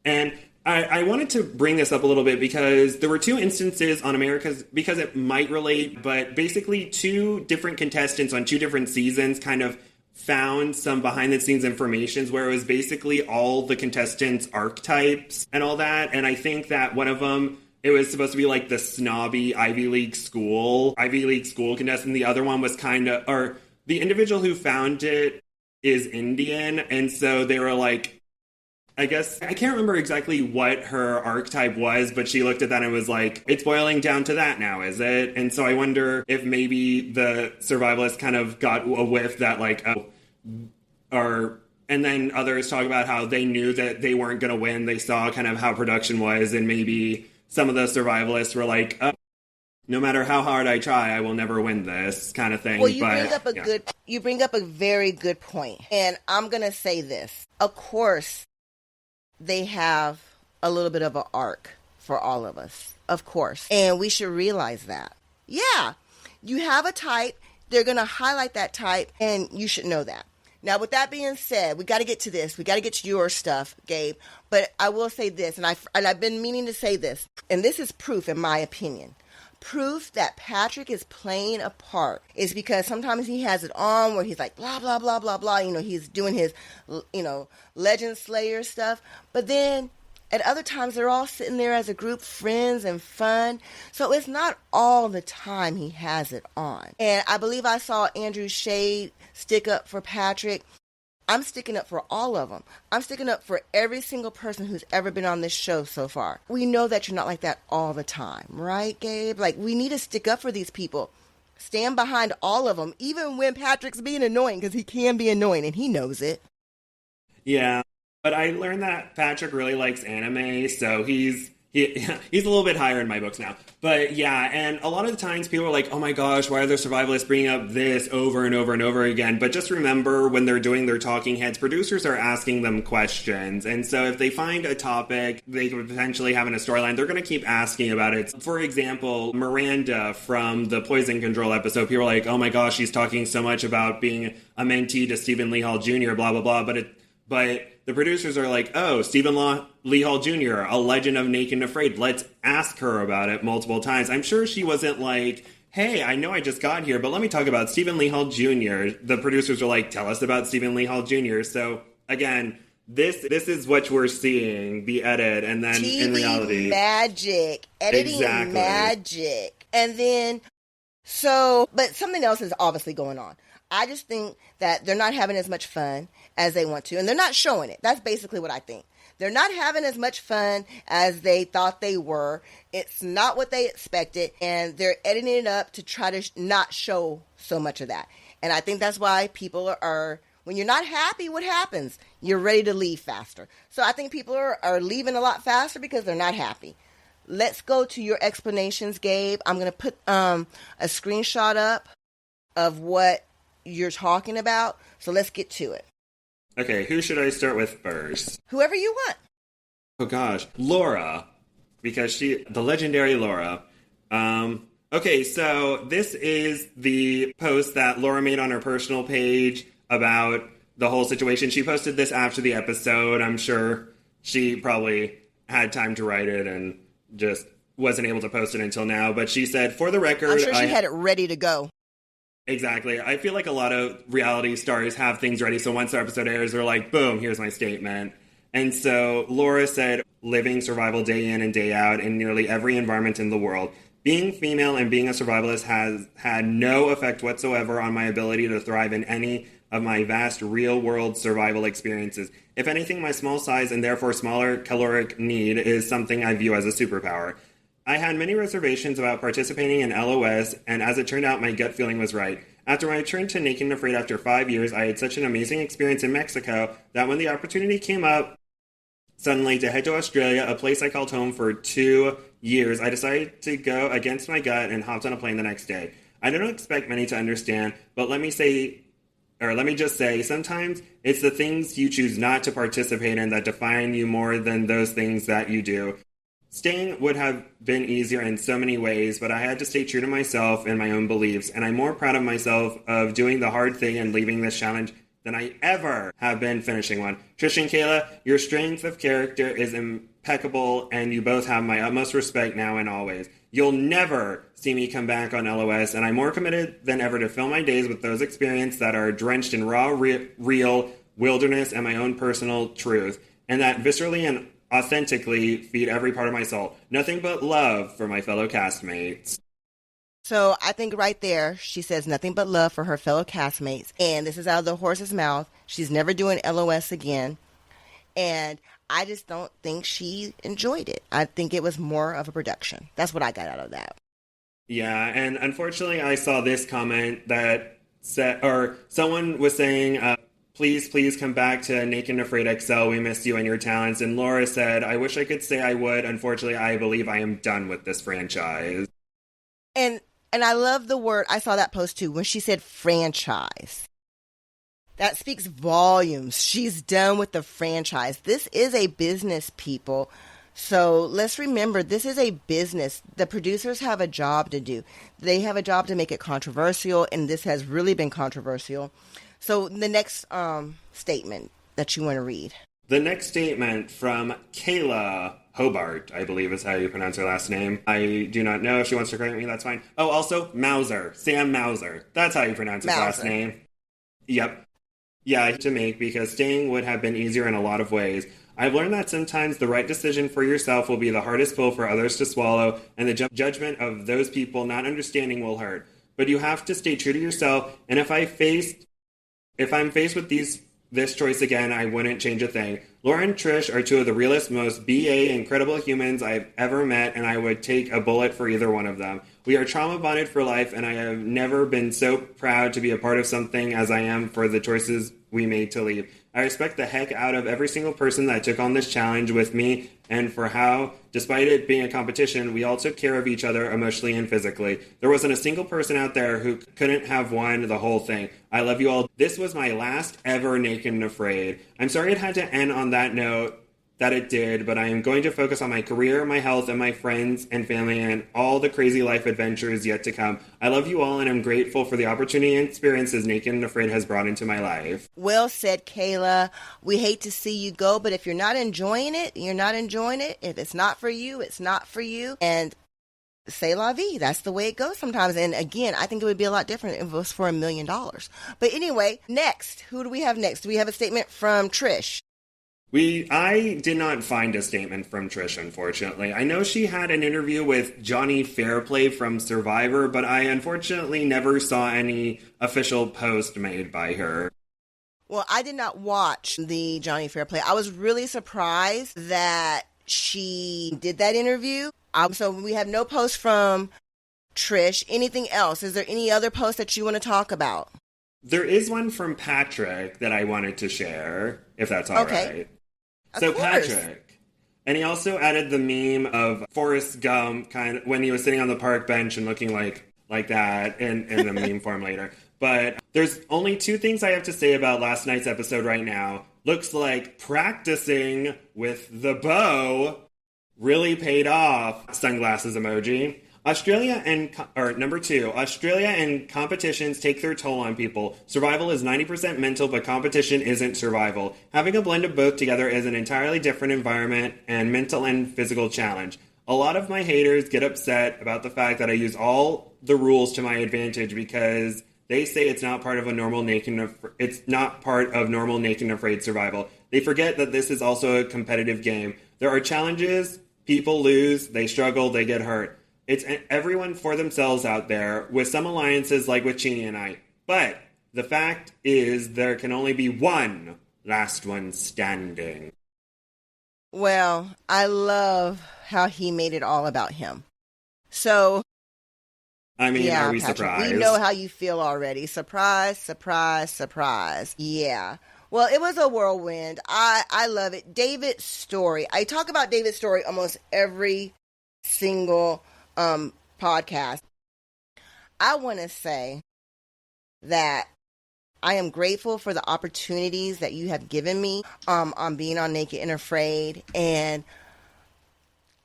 Speaker 2: And I wanted to bring this up a little bit because there were 2 instances on America's, because it might relate, but basically 2 different contestants on 2 different seasons kind of found some behind-the-scenes information where it was basically all the contestants' archetypes and all that. And I think that one of them, it was supposed to be like the snobby Ivy League school contestant. The other one was or the individual who found it is Indian. And so they were like, I guess I can't remember exactly what her archetype was, but she looked at that and was like, it's boiling down to that now, is it? And so I wonder if maybe the survivalists kind of got a whiff that, like, oh, and then others talk about how they knew that they weren't going to win. They saw kind of how production was, and maybe some of the survivalists were like, oh, no matter how hard I try, I will never win this kind of thing.
Speaker 1: Well, you bring up a very good point. And I'm going to say this. Of course, they have a little bit of an arc for all of us. Of course. And we should realize that. Yeah, you have a type. They're going to highlight that type, and you should know that. Now, with that being said, we got to get to this. We got to get to your stuff, Gabe. But I will say this, and I've been meaning to say this, and this is proof, in my opinion. Proof that Patrick is playing a part is because sometimes he has it on where he's like, blah, blah, blah, blah, blah. You know, he's doing his, Legend Slayer stuff. But then at other times, they're all sitting there as a group, friends and fun. So it's not all the time he has it on. And I believe I saw Andrew Shade stick up for Patrick. I'm sticking up for all of them. I'm sticking up for every single person who's ever been on this show so far. We know that you're not like that all the time, right, Gabe? Like, we need to stick up for these people. Stand behind all of them, even when Patrick's being annoying, because he can be annoying, and he knows it.
Speaker 2: Yeah, but I learned that Patrick really likes anime, so he's a little bit higher in my books now. But yeah, and a lot of the times people are like, oh my gosh, why are the survivalists bringing up this over and over and over again? But just remember, when they're doing their talking heads, producers are asking them questions. And so if they find a topic they could potentially have in a storyline, they're going to keep asking about it. For example, Miranda from the Poison Control episode, people are like, oh my gosh, she's talking so much about being a mentee to Stephen Lee Hall Jr., blah, blah, blah. But the producers are like, oh, Stephen Lee Hall Jr., a legend of Naked and Afraid. Let's ask her about it multiple times. I'm sure she wasn't like, hey, I know I just got here, but let me talk about Stephen Lee Hall Jr. The producers are like, tell us about Stephen Lee Hall Jr. So, again, this is what we're seeing, the edit, and then
Speaker 1: TV
Speaker 2: in reality.
Speaker 1: magic. Editing
Speaker 2: exactly.
Speaker 1: magic. And then, but something else is obviously going on. I just think that they're not having as much fun as they want to, and they're not showing it. That's basically what I think. They're not having as much fun as they thought they were. It's not what they expected, and they're editing it up to try to not show so much of that. And I think that's why people are, when you're not happy, what happens? You're ready to leave faster. So I think people are leaving a lot faster because they're not happy. Let's go to your explanations, Gabe. I'm going to put a screenshot up of what you're talking about. So let's get to it.
Speaker 2: Okay, who should I start with first?
Speaker 1: Whoever you want.
Speaker 2: Oh gosh, Laura, because the legendary Laura. Okay, so this is the post that Laura made on her personal page about the whole situation. She posted this after the episode. I'm sure she probably had time to write it and just wasn't able to post it until now. But she said, for the record,
Speaker 1: I'm sure she had it ready to go.
Speaker 2: Exactly. I feel like a lot of reality stars have things ready, so once the episode airs, they're like, boom, here's my statement. And so Laura said, living survival day in and day out in nearly every environment in the world. Being female and being a survivalist has had no effect whatsoever on my ability to thrive in any of my vast real-world survival experiences. If anything, my small size and therefore smaller caloric need is something I view as a superpower. I had many reservations about participating in LOS, and as it turned out, my gut feeling was right. After my return to Naked and Afraid after 5 years, I had such an amazing experience in Mexico that when the opportunity came up suddenly to head to Australia, a place I called home for 2 years, I decided to go against my gut and hopped on a plane the next day. I don't expect many to understand, but let me just say, sometimes it's the things you choose not to participate in that define you more than those things that you do. Staying would have been easier in so many ways, but I had to stay true to myself and my own beliefs, and I'm more proud of myself of doing the hard thing and leaving this challenge than I ever have been finishing one. Trish and Kayla, your strength of character is impeccable, and you both have my utmost respect now and always. You'll never see me come back on LOS, and I'm more committed than ever to fill my days with those experiences that are drenched in raw, real wilderness and my own personal truth, and that viscerally and authentically feed every part of my soul. Nothing but love for my fellow castmates.
Speaker 1: So I think right there, she says nothing but love for her fellow castmates. And this is out of the horse's mouth. She's never doing LOS again. And I just don't think she enjoyed it. I think it was more of a production. That's what I got out of that.
Speaker 2: Yeah, and unfortunately, I saw this comment that said, or someone was saying, please come back to Naked and Afraid XL. We missed you and your talents. And Laura said, I wish I could say I would. Unfortunately, I believe I am done with this franchise.
Speaker 1: And I love the word, I saw that post too, when she said franchise. That speaks volumes. She's done with the franchise. This is a business, people. So let's remember, this is a business. The producers have a job to do. They have a job to make it controversial, and this has really been controversial. So the next statement that you want to read.
Speaker 2: The next statement from Kayla Hobart, I believe is how you pronounce her last name. I do not know. If she wants to correct me, that's fine. Oh, also, Mauser. Sam Mauser. That's how you pronounce his last name. Yep. Yeah, to make, because staying would have been easier in a lot of ways. I've learned that sometimes the right decision for yourself will be the hardest pill for others to swallow, and the judgment of those people not understanding will hurt. But you have to stay true to yourself, and if I'm faced with this choice again, I wouldn't change a thing. Laura and Trish are two of the realest, most BA incredible humans I've ever met, and I would take a bullet for either one of them. We are trauma bonded for life, and I have never been so proud to be a part of something as I am for the choices we made to leave. I respect the heck out of every single person that took on this challenge with me, and for how, despite it being a competition, we all took care of each other emotionally and physically. There wasn't a single person out there who couldn't have won the whole thing. I love you all. This was my last ever Naked and Afraid. I'm sorry it had to end on that note that it did, but I am going to focus on my career, my health, and my friends and family, and all the crazy life adventures yet to come. I love you all, and I'm grateful for the opportunity and experiences Naked and Afraid has brought into my life.
Speaker 1: Well said, Kayla. We hate to see you go, but if you're not enjoying it, you're not enjoying it. If it's not for you, it's not for you. And c'est la vie. That's the way it goes sometimes. And again, I think it would be a lot different if it was for $1 million. But anyway, next. Who do we have next? Do we have a statement from Trish?
Speaker 2: I did not find a statement from Trish, unfortunately. I know she had an interview with Johnny Fairplay from Survivor, but I unfortunately never saw any official post made by her.
Speaker 1: Well, I did not watch the Johnny Fairplay. I was really surprised that she did that interview. So we have no post from Trish. Anything else? Is there any other post that you want to talk about?
Speaker 2: There is one from Patrick that I wanted to share, if that's all right. So Patrick, and he also added the meme of Forrest Gump kind of when he was sitting on the park bench and looking like that in the meme form later. But there's only two things I have to say about last night's episode right now. Looks like practicing with the bow really paid off. Sunglasses emoji. Australia and competitions take their toll on people. Survival is 90% mental, but competition isn't survival. Having a blend of both together is an entirely different environment and mental and physical challenge. A lot of my haters get upset about the fact that I use all the rules to my advantage because they say it's not part of normal Naked and Afraid survival. They forget that this is also a competitive game. There are challenges, people lose, they struggle, they get hurt. It's everyone for themselves out there, with some alliances like with Chini and I. But the fact is there can only be one last one standing.
Speaker 1: Well, I love how he made it all about him. So,
Speaker 2: I mean,
Speaker 1: yeah,
Speaker 2: are we
Speaker 1: Patrick,
Speaker 2: surprised?
Speaker 1: we know how you feel already. Surprise, surprise, surprise. Yeah. Well, it was a whirlwind. I love it. David's story. I talk about David's story almost every single podcast. I want to say that I am grateful for the opportunities that you have given me on being on Naked and Afraid, and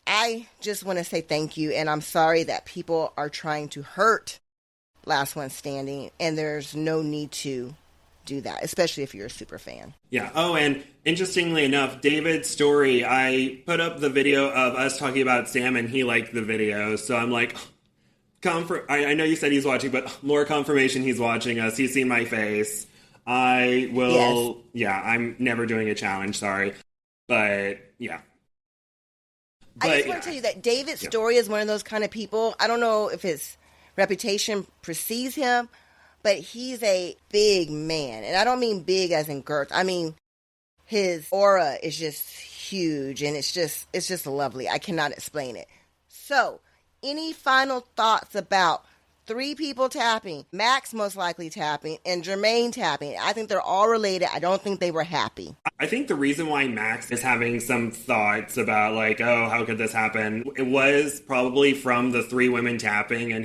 Speaker 1: I just want to say thank you. And I'm sorry that people are trying to hurt Last One Standing, and there's no need to do that, especially if you're a super fan.
Speaker 2: Yeah. Oh, and interestingly enough, David's story, I put up the video of us talking about Sam, and he liked the video. So I'm like, I know you said he's watching, but more confirmation he's watching us. He's seen my face. I will. Yes. Yeah, I'm never doing a challenge. Sorry. But yeah.
Speaker 1: I just want to tell you that David's story is one of those kind of people. I don't know if his reputation precedes him, but he's a big man. And I don't mean big as in girth. I mean, his aura is just huge, and it's just lovely. I cannot explain it. So, any final thoughts about 3 people tapping, Max most likely tapping, and Jermaine tapping? I think they're all related. I don't think they were happy.
Speaker 2: I think the reason why Max is having some thoughts about like, oh, how could this happen? It was probably from the 3 women tapping, and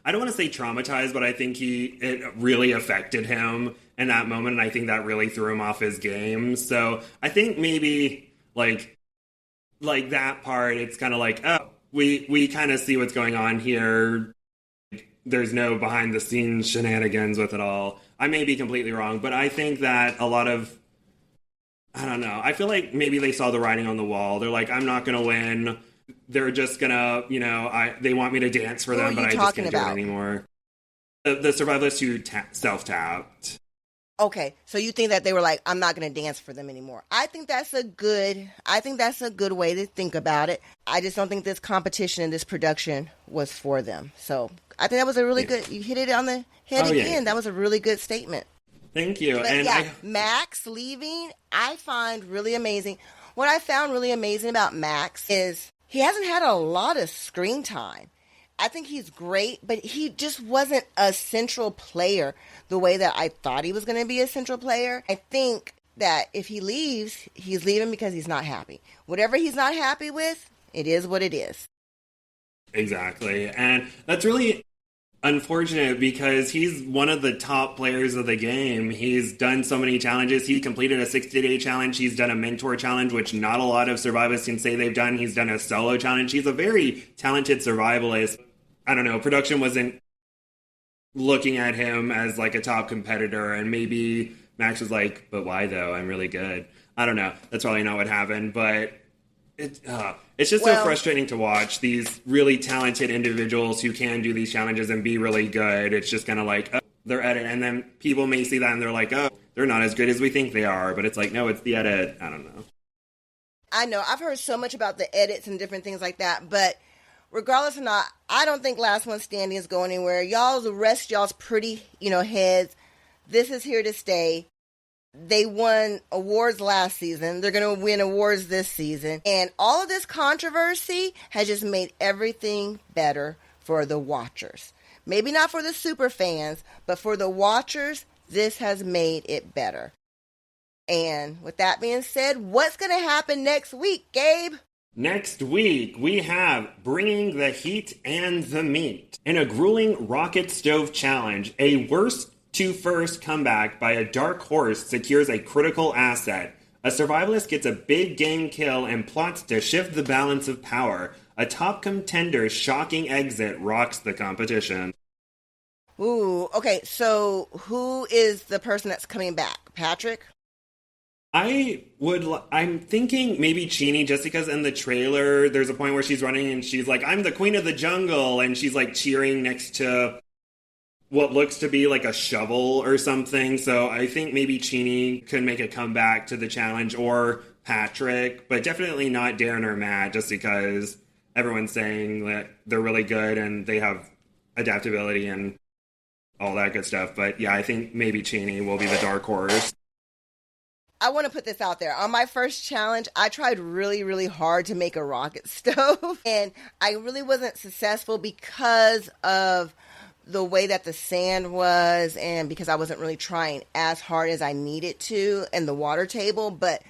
Speaker 2: I don't want to say traumatized, but I think it really affected him in that moment, and I think that really threw him off his game. So I think maybe like that part, it's kind of like, oh, we kind of see what's going on here. There's no behind the scenes shenanigans with it all. I may be completely wrong, but I think that a lot of, I don't know, I feel like maybe they saw the writing on the wall. They're like, I'm not going to win. They're just going to, they want me to dance for them, but I just can't do it anymore. The survivalists who self-tapped.
Speaker 1: Okay, so you think that they were like, I'm not going to dance for them anymore. I think that's a good way to think about it. I just don't think this competition and this production was for them. So I think that was a really good, you hit it on the head again. Yeah. That was a really good statement.
Speaker 2: Thank you.
Speaker 1: But and Max leaving, I find really amazing. What I found really amazing about Max is he hasn't had a lot of screen time. I think he's great, but he just wasn't a central player the way that I thought he was going to be a central player. I think that if he leaves, he's leaving because he's not happy. Whatever he's not happy with, it is what it is.
Speaker 2: Exactly. And that's really unfortunate because he's one of the top players of the game. He's done so many challenges. He completed a 60-day challenge. He's done a mentor challenge, which not a lot of survivalists can say they've done. He's done a solo challenge. He's a very talented survivalist. I don't know, production wasn't looking at him as like a top competitor, and maybe Max was like, but why though? I'm really good. I don't know. That's probably not what happened, but it's just so frustrating to watch these really talented individuals who can do these challenges and be really good. It's just kind of like, oh, they're edit, and then people may see that and they're like, oh, they're not as good as we think they are, but it's like, no, it's the edit. I don't know.
Speaker 1: I know. I've heard so much about the edits and different things like that, but regardless or not, I don't think Last One Standing is going anywhere. Y'all's pretty, heads. This is here to stay. They won awards last season. They're going to win awards this season. And all of this controversy has just made everything better for the watchers. Maybe not for the super fans, but for the watchers, this has made it better. And with that being said, what's going to happen next week, Gabe?
Speaker 2: Next week, we have Bringing the Heat and the Meat. In a grueling rocket stove challenge, a worst to first comeback by a dark horse secures a critical asset. A survivalist gets a big game kill and plots to shift the balance of power. A top contender's shocking exit rocks the competition.
Speaker 1: Ooh, okay, so who is the person that's coming back? Patrick?
Speaker 2: I'm thinking maybe Chini, just because in the trailer there's a point where she's running and she's like, I'm the queen of the jungle, and she's like cheering next to what looks to be like a shovel or something. So I think maybe Chini could make a comeback to the challenge, or Patrick, but definitely not Darren or Matt, just because everyone's saying that they're really good and they have adaptability and all that good stuff. But yeah, I think maybe Chini will be the dark horse.
Speaker 1: I want to put this out there. On my first challenge, I tried really, really hard to make a rocket stove, and I really wasn't successful because of the way that the sand was, and because I wasn't really trying as hard as I needed to in the water table, but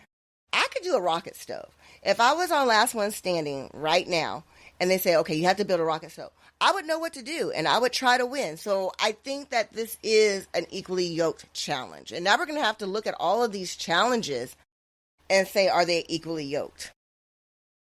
Speaker 1: I could do a rocket stove. If I was on Last One Standing right now, and they say, okay, you have to build a rocket stove, I would know what to do, and I would try to win. So I think that this is an equally yoked challenge. And now we're going to have to look at all of these challenges and say, are they equally yoked?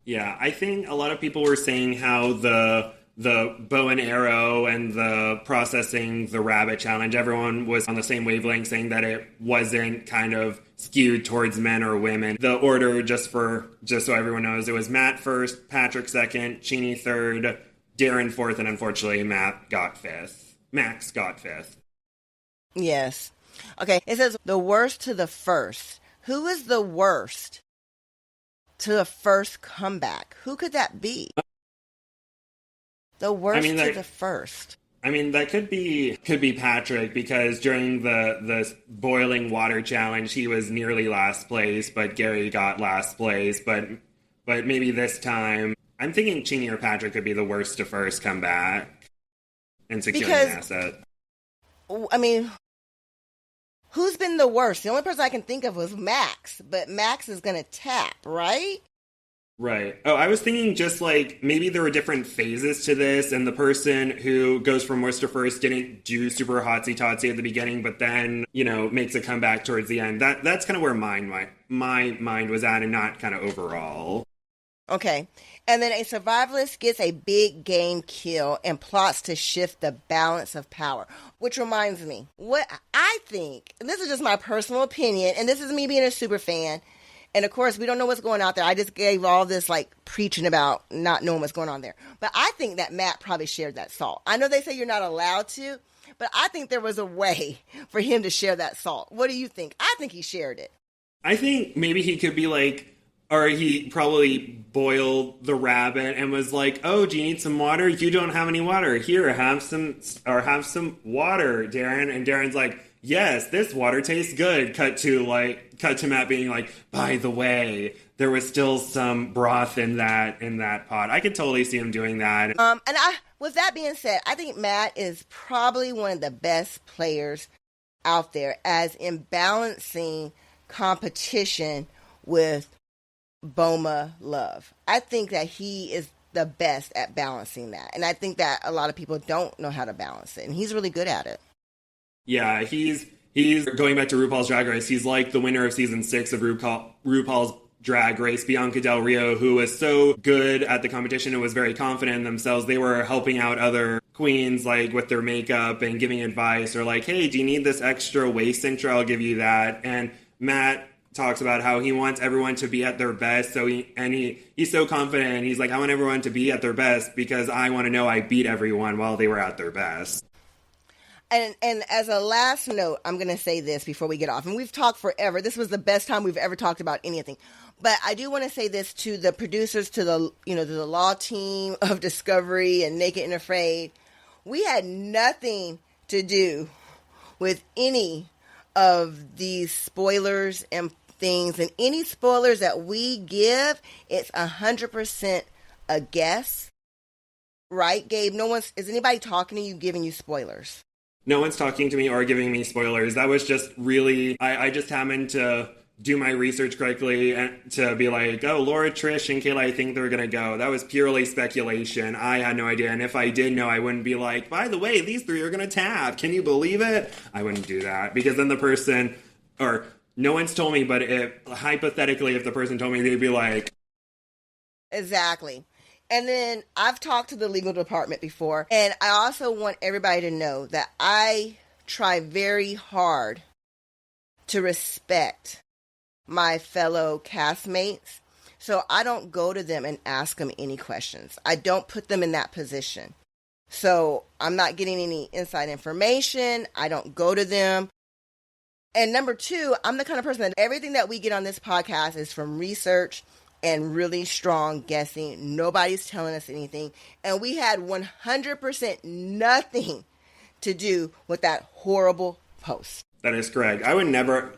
Speaker 2: Yeah, I think a lot of people were saying how the bow and arrow and the processing the rabbit challenge, everyone was on the same wavelength, saying that it wasn't kind of skewed towards men or women. The order, just so everyone knows, it was Matt first, Patrick second, Chini third, Darren fourth, and unfortunately Max got fifth.
Speaker 1: Yes. Okay, it says the worst to the first. Who is the worst to the first comeback? Who could that be? The worst to the first.
Speaker 2: I mean, that could be Patrick, because during the boiling water challenge, he was nearly last place, but Gary got last place. But maybe this time, I'm thinking Cheney or Patrick could be the worst to first come back and secure an asset.
Speaker 1: I mean, who's been the worst? The only person I can think of was Max, but Max is going to tap, right?
Speaker 2: Right. Oh, I was thinking just like maybe there were different phases to this, and the person who goes from worst to first didn't do super hotsy-totsy at the beginning, but then, makes a comeback towards the end. That's kind of where my mind was at, and not kind of overall.
Speaker 1: Okay. And then a survivalist gets a big game kill and plots to shift the balance of power. Which reminds me, what I think, and this is just my personal opinion, and this is me being a super fan, and of course, we don't know what's going out there. I just gave all this preaching about not knowing what's going on there. But I think that Matt probably shared that salt. I know they say you're not allowed to, but I think there was a way for him to share that salt. What do you think? I think he shared it.
Speaker 2: I think maybe he could be or he probably boiled the rabbit and was like, "Oh, do you need some water? You don't have any water. Here, have some water, Darren." And Darren's like, "Yes, this water tastes good." Cut to Matt being like, "By the way, there was still some broth in that pot." I could totally see him doing that.
Speaker 1: With that being said, I think Matt is probably one of the best players out there as in balancing competition with Boma Love. I think that he is the best at balancing that. And I think that a lot of people don't know how to balance it. And he's really good at it.
Speaker 2: Yeah, he's going back to RuPaul's Drag Race. He's like the winner of season 6 of RuPaul's Drag Race, Bianca Del Rio, who was so good at the competition and was very confident in themselves. They were helping out other queens with their makeup and giving advice, or "Hey, do you need this extra waist cincher? I'll give you that." And Matt talks about how he wants everyone to be at their best. So he's so confident. He's like, "I want everyone to be at their best because I want to know I beat everyone while they were at their best."
Speaker 1: And as a last note, I'm going to say this before we get off. And we've talked forever. This was the best time we've ever talked about anything. But I do want to say this to the producers, to the law team of Discovery and Naked and Afraid. We had nothing to do with any of these spoilers and things, and any spoilers that we give, it's 100% a guess, right, Gabe? Is anybody talking to you, giving you spoilers?
Speaker 2: No one's talking to me or giving me spoilers. That was just really, I just happened to do my research correctly and to be like, "Oh, Laura, Trish, and Kayla, I think they're gonna go." That was purely speculation. I had no idea, and if I did know, I wouldn't be like, "By the way, these 3 are gonna tap. Can you believe it?" I wouldn't do that, because then the person, or no one's told me, but hypothetically, if the person told me, they'd be like...
Speaker 1: Exactly. And then I've talked to the legal department before, and I also want everybody to know that I try very hard to respect my fellow castmates. So I don't go to them and ask them any questions. I don't put them in that position. So I'm not getting any inside information. I don't go to them. And number 2, I'm the kind of person that everything that we get on this podcast is from research and really strong guessing. Nobody's telling us anything. And we had 100% nothing to do with that horrible post.
Speaker 2: That is correct. I would never...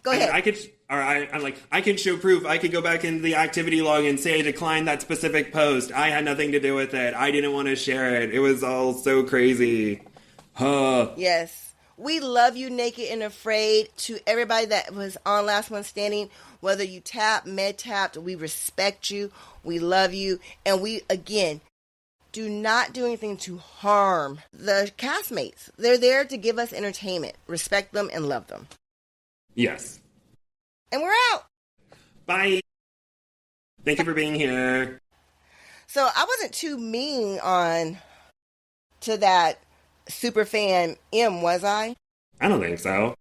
Speaker 1: Go ahead.
Speaker 2: I could show proof. I could go back into the activity log and say I declined that specific post. I had nothing to do with it. I didn't want to share it. It was all so crazy.
Speaker 1: Yes. We love you, Naked and Afraid. To everybody that was on Last One Standing, whether you tapped, we respect you. We love you. And we, again, do not do anything to harm the castmates. They're there to give us entertainment. Respect them and love them.
Speaker 2: Yes.
Speaker 1: And we're out.
Speaker 2: Bye. Thank you for being here.
Speaker 1: So I wasn't too mean to that superfan M, was I?
Speaker 2: I don't think so.